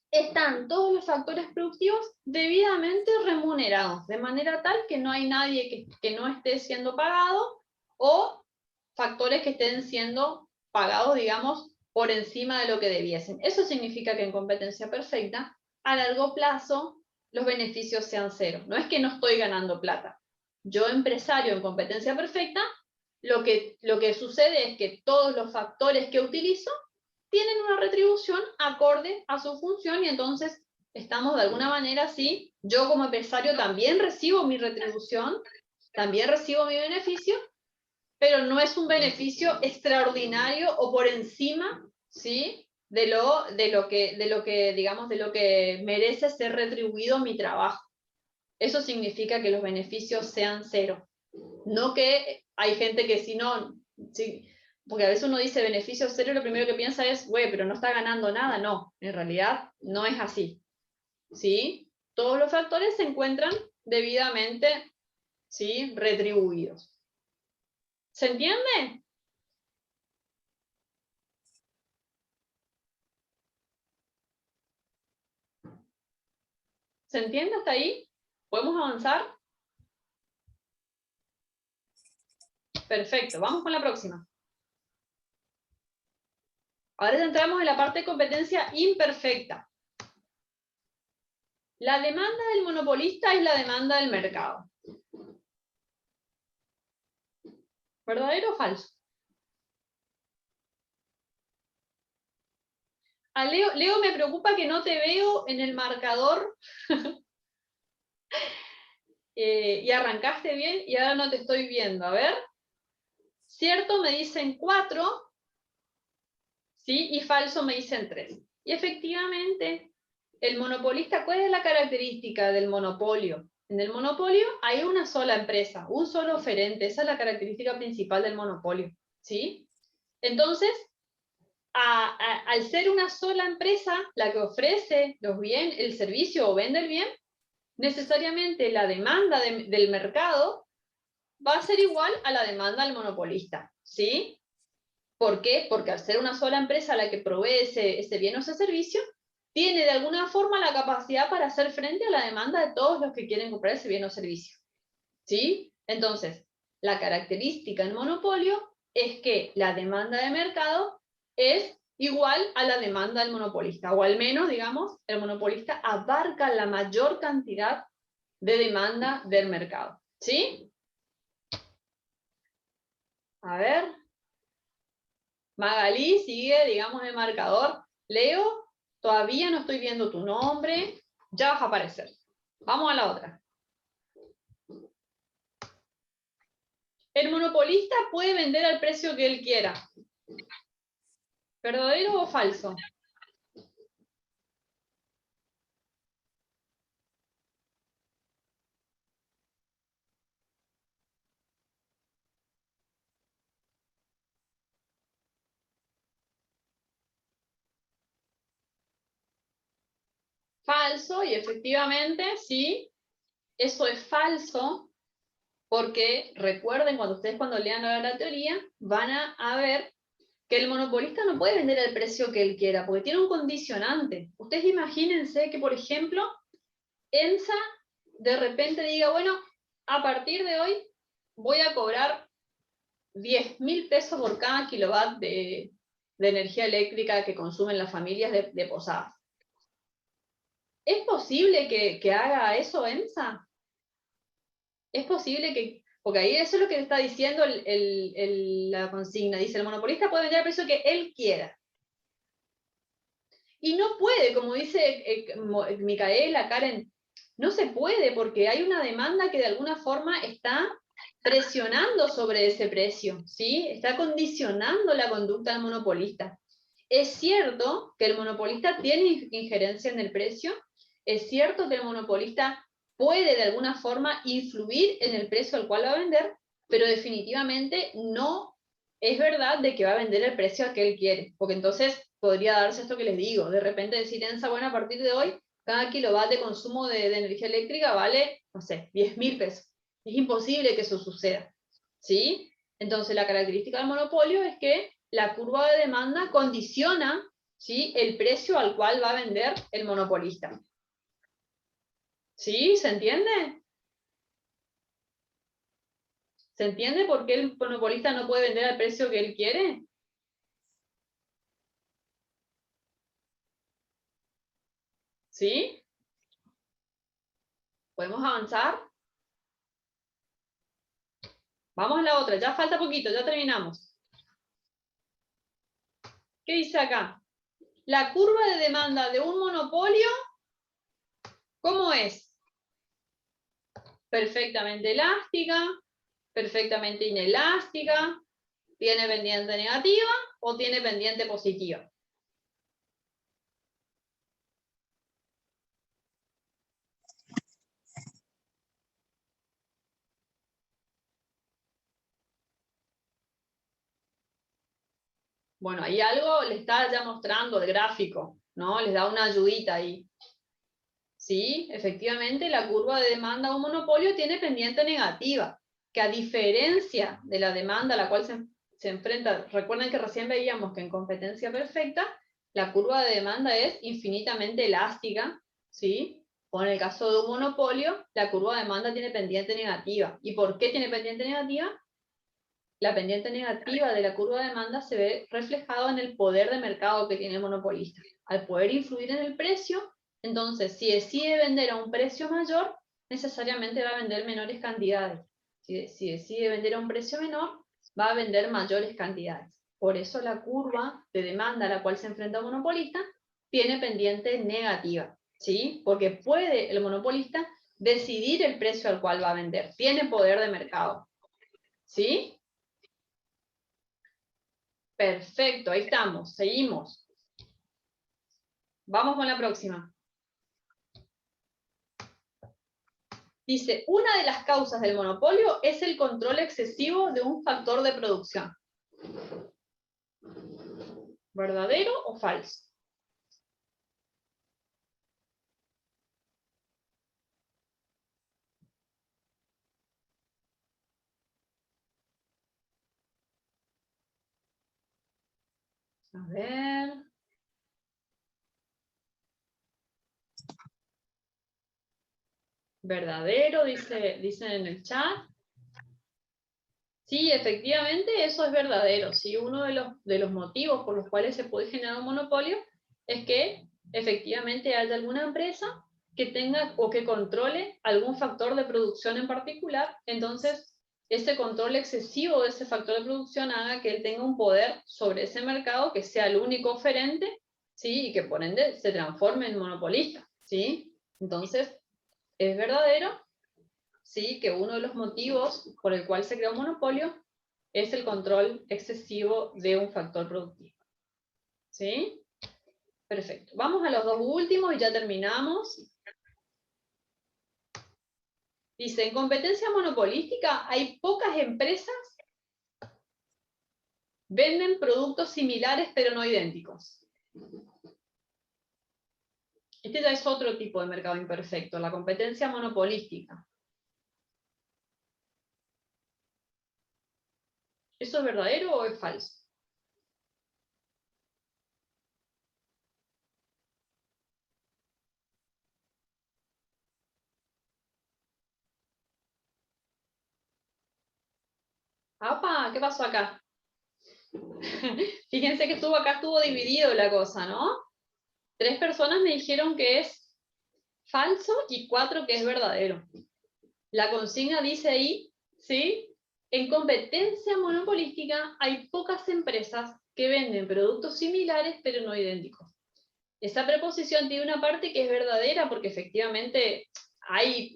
están todos los factores productivos debidamente remunerados, de manera tal que no hay nadie que no esté siendo pagado o factores que estén siendo pagados, digamos, por encima de lo que debiesen. Eso significa que en competencia perfecta, a largo plazo, los beneficios sean cero. No es que no estoy ganando plata. Yo, empresario en competencia perfecta, lo que sucede es que todos los factores que utilizo tienen una retribución acorde a su función y entonces estamos de alguna manera así, yo como empresario también recibo mi retribución, también recibo mi beneficio, pero no es un beneficio extraordinario o por encima, ¿sí? de lo que, digamos, de lo que merece ser retribuido mi trabajo. Eso significa que los beneficios sean cero. No que hay gente que si no, sí, porque a veces uno dice beneficio cero y lo primero que piensa es, güey, pero no está ganando nada. No, en realidad no es así. ¿Sí? Todos los factores se encuentran debidamente, ¿sí? Retribuidos. ¿Se entiende? ¿Se entiende hasta ahí? ¿Podemos avanzar? Perfecto, vamos con la próxima. Ahora ya entramos en la parte de competencia imperfecta. La demanda del monopolista es la demanda del mercado. ¿Verdadero o falso? A Leo, Leo, me preocupa que no te veo en el marcador. Y arrancaste bien y ahora no te estoy viendo. A ver. Cierto me dicen 4, ¿sí? Y falso me dicen 3. Y efectivamente, el monopolista, ¿cuál es la característica del monopolio? En el monopolio hay una sola empresa, un solo oferente. Esa es la característica principal del monopolio, ¿sí? Entonces, al ser una sola empresa la que ofrece los bienes, el servicio o vende el bien, necesariamente la demanda del mercado va a ser igual a la demanda del monopolista, ¿sí? ¿Por qué? Porque al ser una sola empresa la que provee ese bien o ese servicio, tiene de alguna forma la capacidad para hacer frente a la demanda de todos los que quieren comprar ese bien o servicio, ¿sí? Entonces, la característica del monopolio es que la demanda de mercado es igual a la demanda del monopolista, o al menos, digamos, el monopolista abarca la mayor cantidad de demanda del mercado, ¿sí? A ver. Magalí sigue, digamos, el marcador. Leo, todavía no estoy viendo tu nombre, ya vas a aparecer. Vamos a la otra. El monopolista puede vender al precio que él quiera. ¿Verdadero o falso? Falso, y efectivamente, sí, eso es falso, porque recuerden, cuando lean la teoría, van a ver que el monopolista no puede vender al precio que él quiera, porque tiene un condicionante. Ustedes imagínense que, por ejemplo, ENSA de repente diga, bueno, a partir de hoy voy a cobrar 10.000 pesos por cada kilowatt de energía eléctrica que consumen las familias de Posadas. ¿Es posible que haga eso ENSA? Es posible que, porque ahí eso es lo que está diciendo la consigna, dice, el monopolista puede vender al precio que él quiera. Y no puede, como dice Micaela, Karen, no se puede porque hay una demanda que de alguna forma está presionando sobre ese precio, ¿sí? Está condicionando la conducta del monopolista. Es cierto que el monopolista tiene injerencia en el precio, es cierto que el monopolista puede de alguna forma influir en el precio al cual va a vender, pero definitivamente no es verdad de que va a vender el precio a que él quiere, porque entonces podría darse esto que les digo, de repente decir, ENSA, bueno, a partir de hoy, cada kilowatt de consumo de energía eléctrica vale, no sé, 10.000 pesos. Es imposible que eso suceda, ¿sí? Entonces la característica del monopolio es que la curva de demanda condiciona, ¿sí?, el precio al cual va a vender el monopolista. ¿Sí? ¿Se entiende? ¿Se entiende por qué el monopolista no puede vender al precio que él quiere? ¿Sí? ¿Podemos avanzar? Vamos a la otra, ya falta poquito, ya terminamos. ¿Qué dice acá? La curva de demanda de un monopolio, ¿cómo es? Perfectamente elástica, perfectamente inelástica, ¿tiene pendiente negativa o tiene pendiente positiva? Bueno, ahí algo le está ya mostrando el gráfico, ¿no? Les da una ayudita ahí. Sí, efectivamente, la curva de demanda de un monopolio tiene pendiente negativa, que a diferencia de la demanda a la cual se enfrenta, recuerden que recién veíamos que en competencia perfecta, la curva de demanda es infinitamente elástica, ¿sí? O en el caso de un monopolio, la curva de demanda tiene pendiente negativa. ¿Y por qué tiene pendiente negativa? La pendiente negativa de la curva de demanda se ve reflejado en el poder de mercado que tiene el monopolista. Al poder influir en el precio, entonces, si decide vender a un precio mayor, necesariamente va a vender menores cantidades. Si decide vender a un precio menor, va a vender mayores cantidades. Por eso la curva de demanda a la cual se enfrenta un monopolista tiene pendiente negativa, ¿sí? Porque puede el monopolista decidir el precio al cual va a vender, tiene poder de mercado, ¿sí? Perfecto, ahí estamos, seguimos. Vamos con la próxima. Dice, una de las causas del monopolio es el control excesivo de un factor de producción. ¿Verdadero o falso? A ver. ¿Verdadero? Dicen en el chat. Sí, efectivamente eso es verdadero. ¿Sí? Uno de los motivos por los cuales se puede generar un monopolio es que efectivamente haya alguna empresa que tenga o que controle algún factor de producción en particular. Entonces, ese control excesivo de ese factor de producción haga que él tenga un poder sobre ese mercado, que sea el único oferente, ¿sí? Y que por ende se transforme en monopolista, ¿sí? Entonces, es verdadero, ¿sí? Que uno de los motivos por el cual se crea un monopolio es el control excesivo de un factor productivo. ¿Sí? Perfecto. Vamos a los dos últimos y ya terminamos. Dice, en competencia monopolística hay pocas empresas venden productos similares pero no idénticos. Este ya es otro tipo de mercado imperfecto, la competencia monopolística. ¿Eso es verdadero o es falso? ¡Apa! ¿Qué pasó acá? Fíjense que acá estuvo dividido la cosa, ¿no? 3 personas me dijeron que es falso y 4 que es verdadero. La consigna dice ahí, ¿sí? En competencia monopolística hay pocas empresas que venden productos similares pero no idénticos. Esa preposición tiene una parte que es verdadera porque efectivamente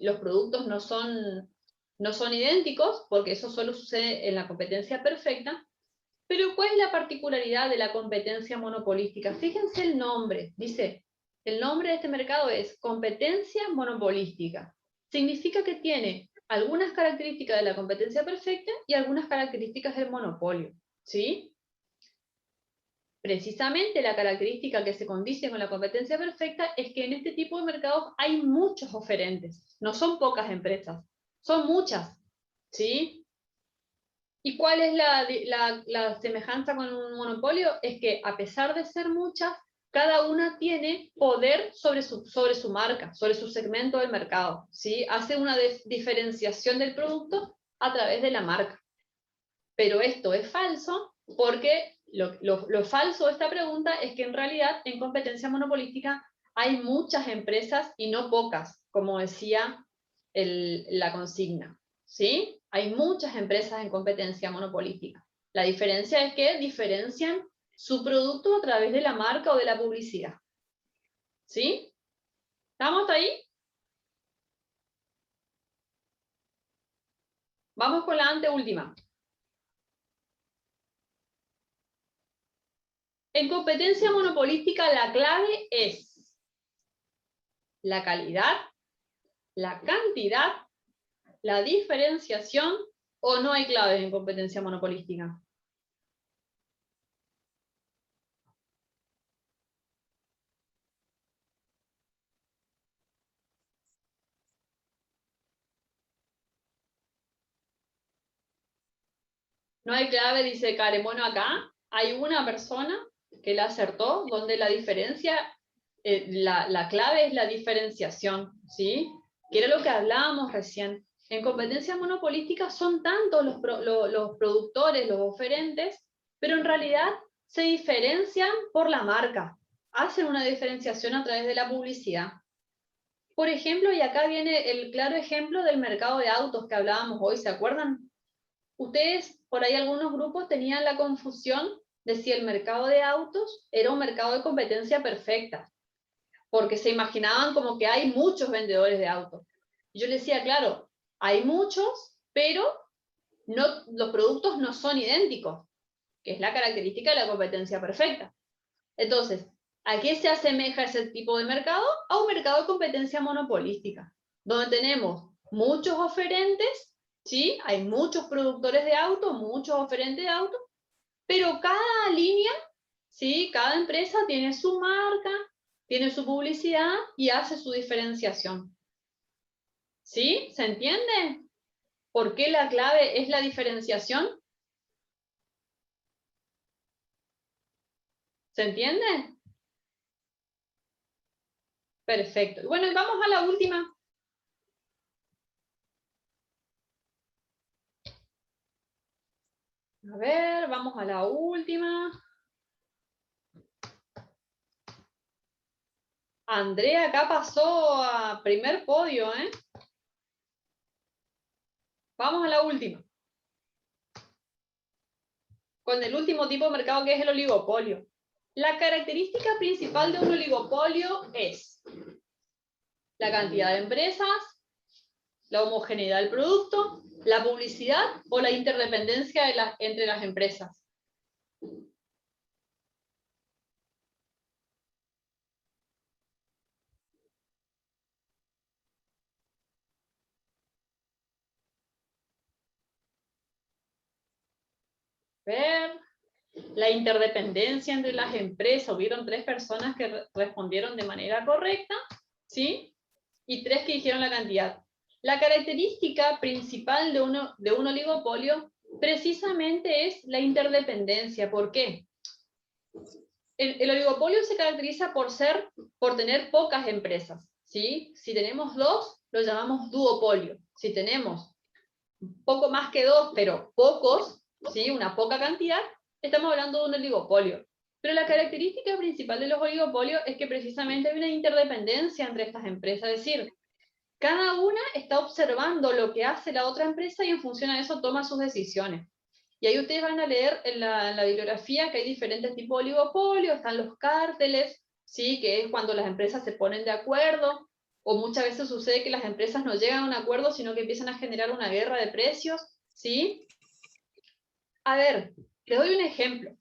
los productos no son idénticos, porque eso solo sucede en la competencia perfecta. Pero ¿cuál es la particularidad de la competencia monopolística? Fíjense el nombre, dice, el nombre de este mercado es competencia monopolística. Significa que tiene algunas características de la competencia perfecta y algunas características del monopolio, ¿sí? Precisamente la característica que se condice con la competencia perfecta es que en este tipo de mercados hay muchos oferentes, no son pocas empresas, son muchas, ¿sí? ¿Y cuál es la semejanza con un monopolio? Es que a pesar de ser muchas, cada una tiene poder sobre su marca, sobre su segmento del mercado, ¿sí? Hace una diferenciación del producto a través de la marca. Pero esto es falso porque lo falso de esta pregunta es que en realidad en competencia monopolística hay muchas empresas y no pocas, como decía la consigna, ¿sí? Hay muchas empresas en competencia monopolística. La diferencia es que diferencian su producto a través de la marca o de la publicidad. ¿Sí? ¿Estamos ahí? Vamos con la anteúltima. En competencia monopolística la clave es la calidad, la cantidad, la diferenciación, o no hay claves en competencia monopolística. No hay clave, dice Karen. Bueno, acá hay una persona que la acertó, donde la diferencia, la clave es la diferenciación, ¿sí? Que era lo que hablábamos recién. En competencia monopolística son tantos los productores, los oferentes, pero en realidad se diferencian por la marca. Hacen una diferenciación a través de la publicidad. Por ejemplo, y acá viene el claro ejemplo del mercado de autos que hablábamos hoy, ¿se acuerdan? Ustedes, por ahí algunos grupos tenían la confusión decía el mercado de autos era un mercado de competencia perfecta, porque se imaginaban como que hay muchos vendedores de autos. Y yo les decía, claro, hay muchos, pero los productos no son idénticos, que es la característica de la competencia perfecta. Entonces, ¿a qué se asemeja ese tipo de mercado? A un mercado de competencia monopolística, donde tenemos muchos oferentes, ¿sí? Hay muchos productores de autos, muchos oferentes de autos, pero cada línea, ¿sí? Cada empresa tiene su marca, tiene su publicidad y hace su diferenciación. ¿Sí? ¿Se entiende? ¿Por qué la clave es la diferenciación? ¿Se entiende? Perfecto. Bueno, y vamos a la última. A ver, vamos a la última. Andrea acá pasó a primer podio, ¿eh? Vamos a la última. Con el último tipo de mercado, que es el oligopolio. La característica principal de un oligopolio es la cantidad de empresas, la homogeneidad del producto, la publicidad o la interdependencia entre las empresas. Ver la interdependencia entre las empresas. Hubieron 3 personas que respondieron de manera correcta, ¿sí? Y 3 que dijeron la cantidad. La característica principal de un oligopolio precisamente es la interdependencia. ¿Por qué? El oligopolio se caracteriza por tener pocas empresas, ¿sí? Si tenemos 2, lo llamamos duopolio. Si tenemos poco más que 2, pero pocos, ¿sí? Una poca cantidad, estamos hablando de un oligopolio. Pero la característica principal de los oligopolios es que precisamente hay una interdependencia entre estas empresas, es decir, cada una está observando lo que hace la otra empresa y en función a eso toma sus decisiones. Y ahí ustedes van a leer en la bibliografía que hay diferentes tipos de oligopolios, están los cárteles, ¿sí? Que es cuando las empresas se ponen de acuerdo, o muchas veces sucede que las empresas no llegan a un acuerdo, sino que empiezan a generar una guerra de precios, ¿sí? A ver, les doy un ejemplo.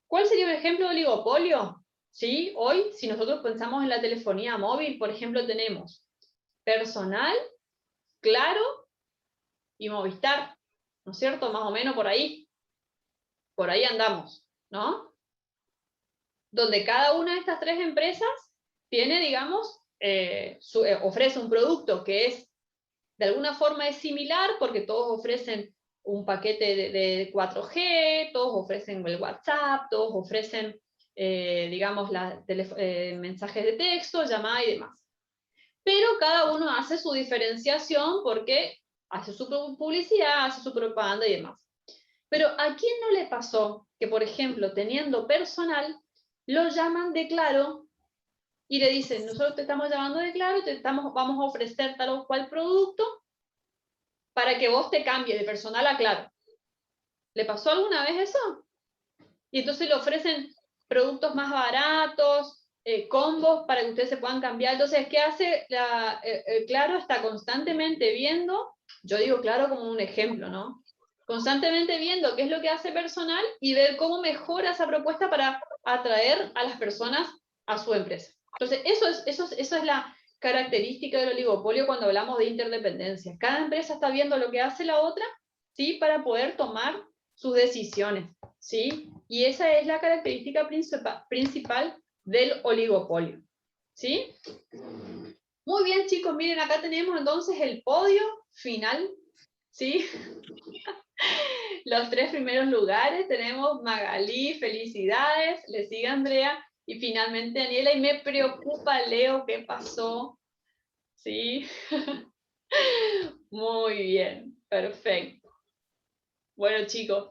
¿Cuál sería un ejemplo de oligopolio? ¿Sí? Hoy, si nosotros pensamos en la telefonía móvil, por ejemplo, tenemos Personal, Claro y Movistar, ¿no es cierto? Más o menos por ahí andamos, ¿no? Donde cada una de estas 3 empresas tiene, digamos, ofrece un producto que es, de alguna forma es similar, porque todos ofrecen un paquete de 4G, todos ofrecen el WhatsApp, todos ofrecen, digamos, mensajes de texto, llamada y demás. Pero cada uno hace su diferenciación porque hace su publicidad, hace su propaganda y demás. Pero ¿a quién no le pasó que, por ejemplo, teniendo Personal, lo llaman de Claro y le dicen, nosotros te estamos llamando de Claro, vamos a ofrecer tal o cual producto para que vos te cambies de Personal a Claro? ¿Le pasó alguna vez eso? Y entonces le ofrecen productos más baratos, combos para que ustedes se puedan cambiar. Entonces, ¿qué hace? Claro está constantemente viendo, yo digo Claro como un ejemplo, ¿no? Constantemente viendo qué es lo que hace Personal y ver cómo mejora esa propuesta para atraer a las personas a su empresa. Entonces, eso es la característica del oligopolio cuando hablamos de interdependencia. Cada empresa está viendo lo que hace la otra, ¿sí? Para poder tomar sus decisiones, ¿sí? Y esa es la característica principal del oligopolio, ¿sí? Muy bien, chicos, miren, acá tenemos entonces el podio final, ¿sí? Los 3 primeros lugares, tenemos Magalí, felicidades, le sigue Andrea, y finalmente Daniela, y me preocupa, Leo, ¿qué pasó? ¿Sí? Muy bien, perfecto. Bueno, chicos,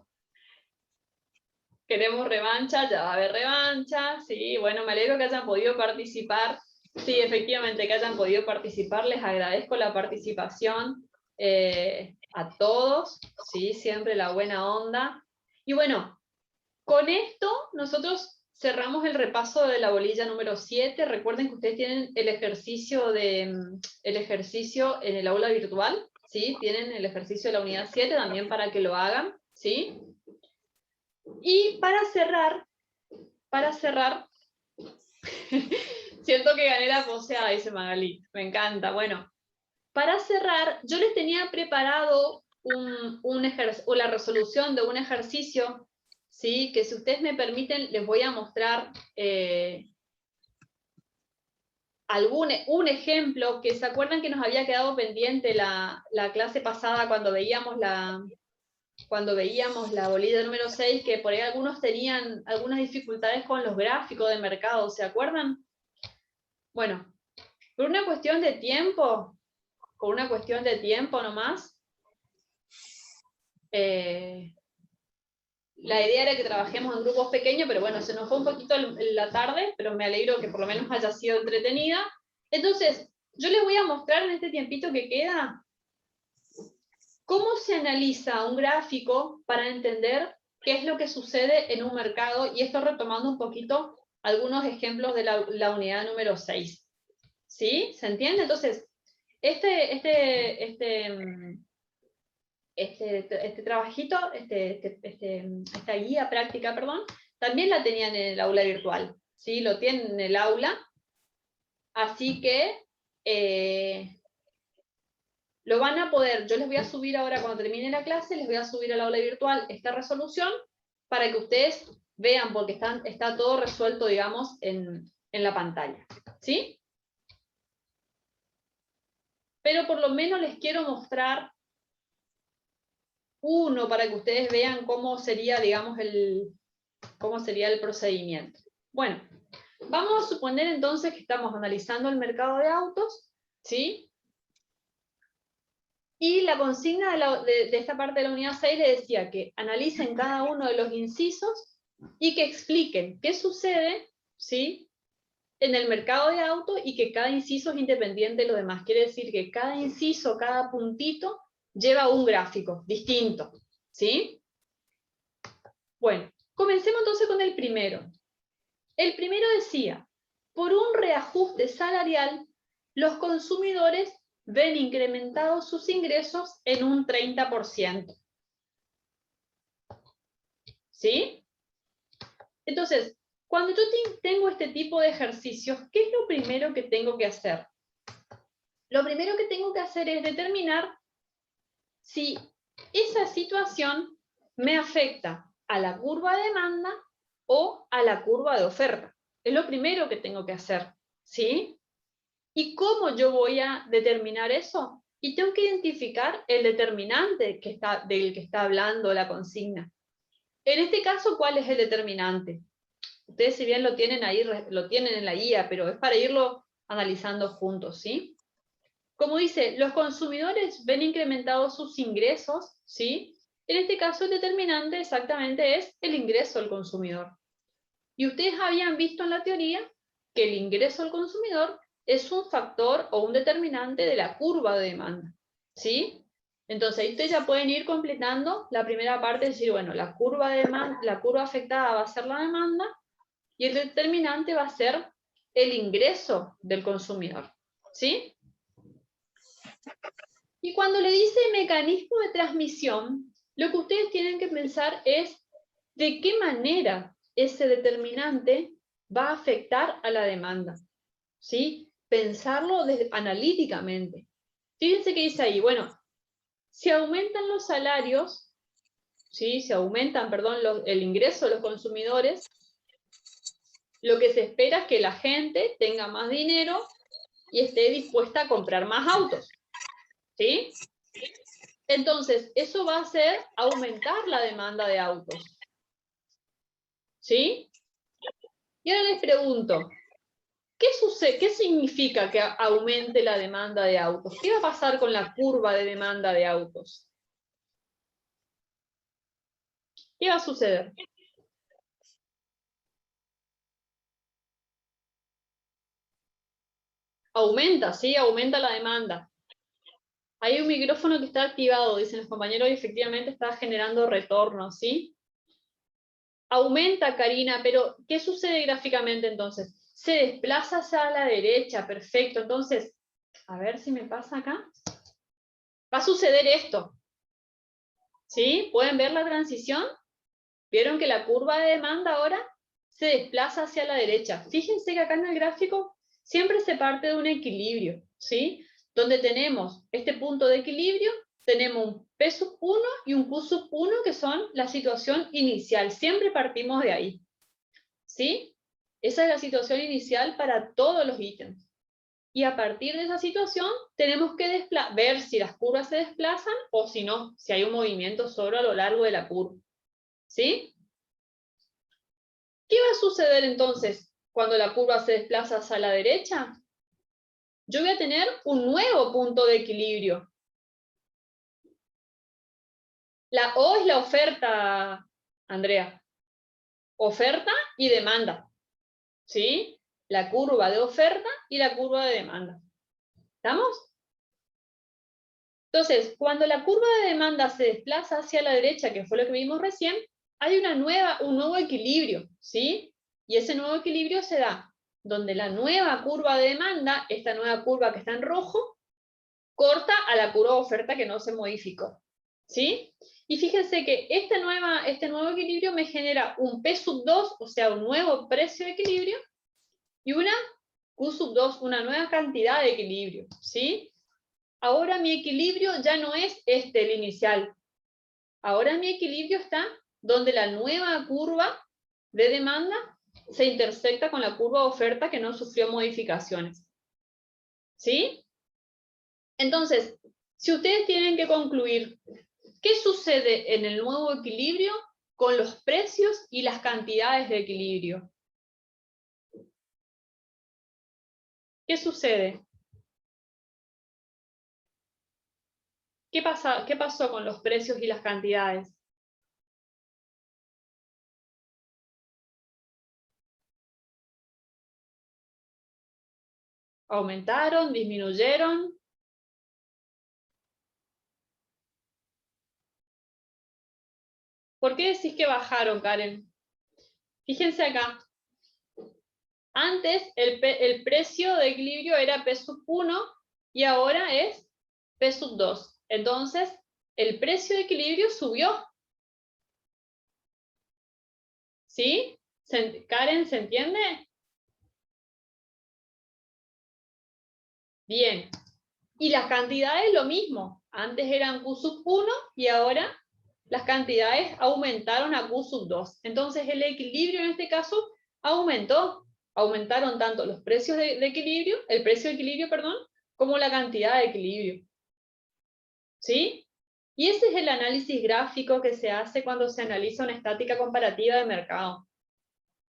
queremos revancha, ya va a haber revancha, sí, bueno, me alegro que hayan podido participar, sí, efectivamente, que hayan podido participar, les agradezco la participación a todos, sí, siempre la buena onda, Y bueno, con esto nosotros cerramos el repaso de la bolilla número 7. Recuerden que ustedes tienen el ejercicio en el aula virtual, ¿sí? Tienen el ejercicio de la unidad 7 también para que lo hagan, ¿sí? Y para cerrar, siento que gané la poseada, dice Magali, me encanta. Bueno, para cerrar, yo les tenía preparado la resolución de un ejercicio, ¿sí? Que si ustedes me permiten, les voy a mostrar un ejemplo, que se acuerdan que nos había quedado pendiente la clase pasada cuando veíamos la bolilla número 6, que por ahí algunos tenían algunas dificultades con los gráficos de mercado, ¿se acuerdan? Bueno, por una cuestión de tiempo nomás, la idea era que trabajemos en grupos pequeños, pero bueno, se nos fue un poquito la tarde, pero me alegro que por lo menos haya sido entretenida. Entonces, yo les voy a mostrar en este tiempito que queda cómo se analiza un gráfico para entender qué es lo que sucede en un mercado, y esto retomando un poquito algunos ejemplos de la unidad número 6. ¿Sí? ¿Se entiende? Entonces, este trabajito, esta guía práctica, perdón, también la tenían en el aula virtual, ¿sí? Lo tienen en el aula, así que lo van a poder, yo les voy a subir ahora cuando termine la clase, les voy a subir al aula virtual esta resolución para que ustedes vean, porque está todo resuelto, digamos, en la pantalla, ¿sí? Pero por lo menos les quiero mostrar uno para que ustedes vean cómo sería, digamos, cómo sería el procedimiento. Bueno, vamos a suponer entonces que estamos analizando el mercado de autos, ¿sí? Y la consigna de esta parte de la unidad 6 le decía que analicen cada uno de los incisos y que expliquen qué sucede, ¿sí?, en el mercado de autos, y que cada inciso es independiente de lo demás. Quiere decir que cada inciso, cada puntito, lleva un gráfico distinto, ¿sí? Bueno, comencemos entonces con el primero. El primero decía, por un reajuste salarial, los consumidores ven incrementados sus ingresos en un 30%. ¿Sí? Entonces, cuando yo tengo este tipo de ejercicios, ¿qué es lo primero que tengo que hacer? Lo primero que tengo que hacer es determinar si esa situación me afecta a la curva de demanda o a la curva de oferta. Es lo primero que tengo que hacer, ¿sí? ¿Y cómo yo voy a determinar eso? Y tengo que identificar el determinante del que está hablando la consigna. En este caso, ¿cuál es el determinante? Ustedes, si bien lo tienen ahí, lo tienen en la guía, pero es para irlo analizando juntos, ¿sí? Como dice, los consumidores ven incrementados sus ingresos, ¿sí? En este caso, el determinante exactamente es el ingreso al consumidor. Y ustedes habían visto en la teoría que el ingreso al consumidor es un factor o un determinante de la curva de demanda, ¿sí? Entonces, ahí ustedes ya pueden ir completando la primera parte, es decir, bueno, la curva afectada va a ser la demanda, y el determinante va a ser el ingreso del consumidor, ¿sí? Y cuando le dice mecanismo de transmisión, lo que ustedes tienen que pensar es de qué manera ese determinante va a afectar a la demanda, ¿sí? Pensarlo analíticamente. Fíjense que dice ahí, bueno, si aumentan los salarios, ¿sí? Si aumentan, perdón, el ingreso de los consumidores, lo que se espera es que la gente tenga más dinero y esté dispuesta a comprar más autos, ¿sí? Entonces, eso va a hacer aumentar la demanda de autos, ¿sí? Y ahora les pregunto, ¿qué sucede? ¿Qué significa que aumente la demanda de autos? ¿Qué va a pasar con la curva de demanda de autos? ¿Qué va a suceder? Aumenta, ¿sí? Aumenta la demanda. Hay un micrófono que está activado, dicen los compañeros, y efectivamente está generando retorno, ¿sí? Aumenta, Karina, pero ¿qué sucede gráficamente entonces? Se desplaza hacia la derecha, perfecto. Entonces, a ver si me pasa acá. Va a suceder esto. ¿Sí? ¿Pueden ver la transición? ¿Vieron que la curva de demanda ahora se desplaza hacia la derecha? Fíjense que acá en el gráfico siempre se parte de un equilibrio, ¿sí? Donde tenemos este punto de equilibrio, tenemos un P sub 1 y un Q sub 1 que son la situación inicial. Siempre partimos de ahí, ¿sí? Esa es la situación inicial para todos los ítems. Y a partir de esa situación tenemos que ver si las curvas se desplazan o si no, si hay un movimiento solo a lo largo de la curva. ¿Sí? ¿Qué va a suceder entonces cuando la curva se desplaza hacia la derecha? Yo voy a tener un nuevo punto de equilibrio. La O es la oferta, Andrea. Oferta y demanda. ¿Sí? La curva de oferta y la curva de demanda. ¿Estamos? Entonces, cuando la curva de demanda se desplaza hacia la derecha, que fue lo que vimos recién, hay un nuevo equilibrio, ¿sí? Y ese nuevo equilibrio se da donde la nueva curva de demanda, esta nueva curva que está en rojo, corta a la curva de oferta que no se modificó, ¿sí? Y fíjense que este nuevo equilibrio me genera un P sub 2, o sea, un nuevo precio de equilibrio, y una Q sub 2, una nueva cantidad de equilibrio, ¿sí? Ahora mi equilibrio ya no es el inicial. Ahora mi equilibrio está donde la nueva curva de demanda se intersecta con la curva de oferta que no sufrió modificaciones. ¿Sí? Entonces, si ustedes tienen que concluir, ¿qué sucede en el nuevo equilibrio con los precios y las cantidades de equilibrio? ¿Qué sucede? ¿Qué pasó con los precios y las cantidades? ¿Aumentaron? ¿Disminuyeron? ¿Por qué decís que bajaron, Karen? Fíjense acá. Antes el precio de equilibrio era P sub 1 y ahora es P sub 2. Entonces, el precio de equilibrio subió. ¿Sí? Karen, ¿se entiende? Bien. Y las cantidades lo mismo. Antes eran Q sub 1 y ahora las cantidades aumentaron a Q sub 2. Entonces el equilibrio en este caso aumentó. Aumentaron tanto los precios de equilibrio, el precio de equilibrio, perdón, como la cantidad de equilibrio. ¿Sí? Y ese es el análisis gráfico que se hace cuando se analiza una estática comparativa de mercado.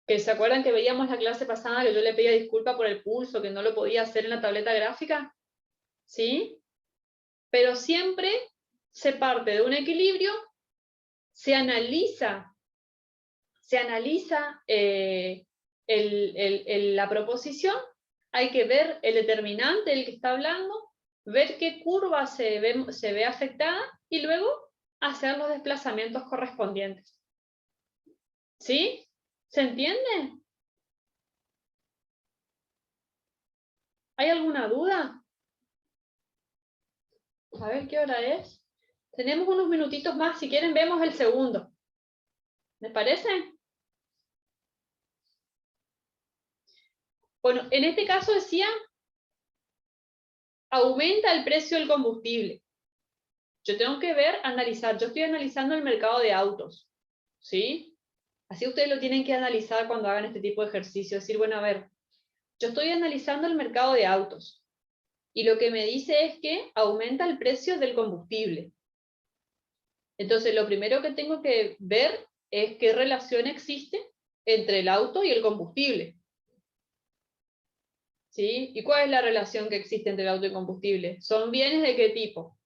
Que ¿se acuerdan que veíamos la clase pasada que yo le pedía disculpa por el pulso, que no lo podía hacer en la tableta gráfica? ¿Sí? Pero siempre se parte de un equilibrio, se analiza la proposición, hay que ver el determinante del que está hablando, ver qué curva se ve afectada y luego hacer los desplazamientos correspondientes. ¿Sí? ¿Se entiende? ¿Hay alguna duda? A ver qué hora es. Tenemos unos minutitos más, si quieren vemos el segundo. ¿Les parece? Bueno, en este caso decía, aumenta el precio del combustible. Yo tengo que analizar, yo estoy analizando el mercado de autos, ¿sí? Así ustedes lo tienen que analizar cuando hagan este tipo de ejercicio, decir, bueno, a ver, yo estoy analizando el mercado de autos, y lo que me dice es que aumenta el precio del combustible. Entonces, lo primero que tengo que ver es qué relación existe entre el auto y el combustible. ¿Sí? ¿Y cuál es la relación que existe entre el auto y el combustible? ¿Son bienes de qué tipo?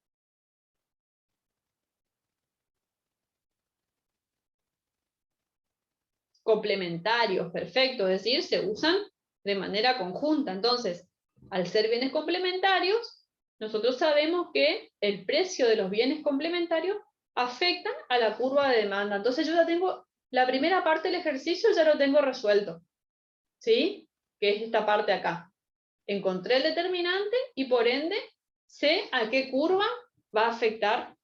Complementarios, perfecto, es decir, se usan de manera conjunta. Entonces, al ser bienes complementarios, nosotros sabemos que el precio de los bienes complementarios afectan a la curva de demanda. Entonces yo ya tengo la primera parte del ejercicio ya lo tengo resuelto, ¿sí? Que es esta parte acá. Encontré el determinante y por ende sé a qué curva va a afectar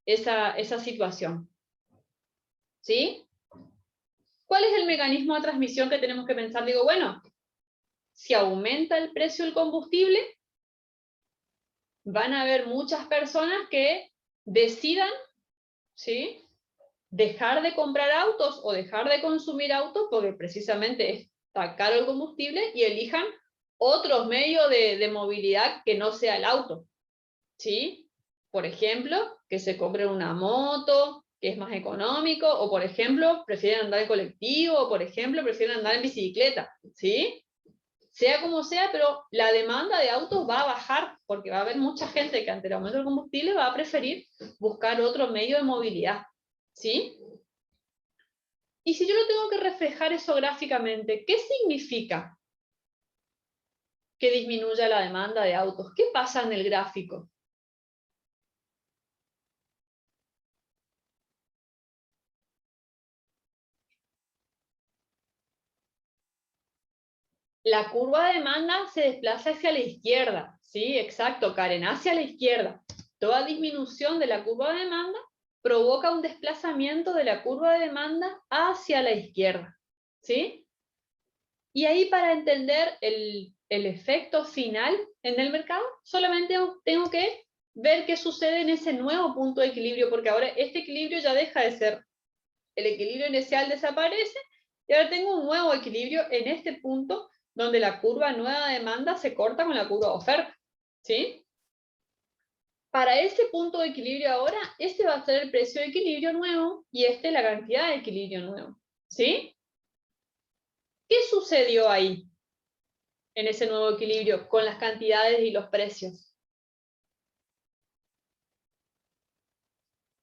esa situación, ¿sí? ¿Cuál es el mecanismo de transmisión que tenemos que pensar? Digo, bueno, si aumenta el precio del combustible, van a haber muchas personas que decidan, ¿sí?, dejar de comprar autos o dejar de consumir autos porque precisamente está caro el combustible y elijan otros medios de movilidad que no sea el auto, ¿sí? Por ejemplo, que se compren una moto, que es más económico, o por ejemplo, prefieren andar en colectivo, o por ejemplo, prefieren andar en bicicleta, ¿sí? Sea como sea, pero la demanda de autos va a bajar, porque va a haber mucha gente que ante el aumento del combustible va a preferir buscar otro medio de movilidad, ¿sí? Y si yo lo tengo que reflejar eso gráficamente, ¿qué significa que disminuya la demanda de autos? ¿Qué pasa en el gráfico? La curva de demanda se desplaza hacia la izquierda, ¿sí? Exacto, Karen, hacia la izquierda. Toda disminución de la curva de demanda provoca un desplazamiento de la curva de demanda hacia la izquierda, ¿sí? Y ahí para entender el efecto final en el mercado, solamente tengo que ver qué sucede en ese nuevo punto de equilibrio, porque ahora este equilibrio ya deja de ser, el equilibrio inicial desaparece, y ahora tengo un nuevo equilibrio en este punto donde la curva nueva de demanda se corta con la curva de oferta, ¿sí? Para ese punto de equilibrio ahora, este va a ser el precio de equilibrio nuevo y este la cantidad de equilibrio nuevo, ¿sí? ¿Qué sucedió ahí en ese nuevo equilibrio con las cantidades y los precios?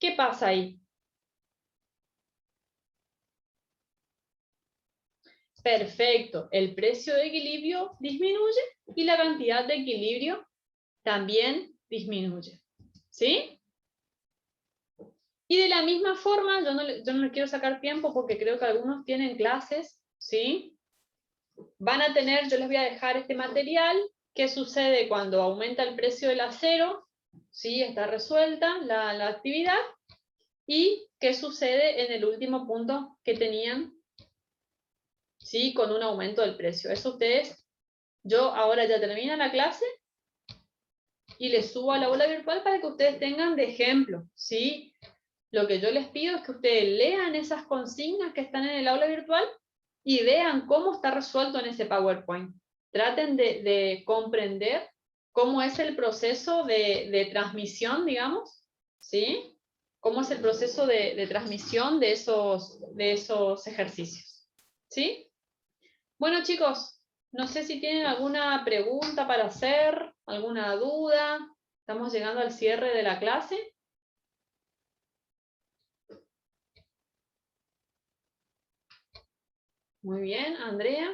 ¿Qué pasa ahí? Perfecto, el precio de equilibrio disminuye y la cantidad de equilibrio también disminuye, ¿sí? Y de la misma forma, yo no le quiero sacar tiempo porque creo que algunos tienen clases, ¿sí? Van a tener, yo les voy a dejar este material, qué sucede cuando aumenta el precio del acero, ¿sí? Está resuelta la actividad, y qué sucede en el último punto que tenían, ¿sí? Con un aumento del precio. Eso ustedes, yo ahora ya termino la clase y les subo a la aula virtual para que ustedes tengan de ejemplo, ¿sí? Lo que yo les pido es que ustedes lean esas consignas que están en el aula virtual y vean cómo está resuelto en ese PowerPoint. Traten de comprender cómo es el proceso de transmisión, digamos, ¿sí? Cómo es el proceso de transmisión de esos ejercicios, ¿sí? Bueno, chicos, no sé si tienen alguna pregunta para hacer, alguna duda. Estamos llegando al cierre de la clase. Muy bien, Andrea.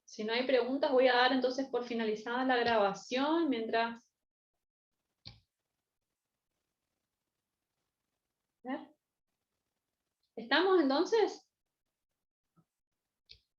Si no hay preguntas, voy a dar entonces por finalizada la grabación mientras... ¿Estamos entonces?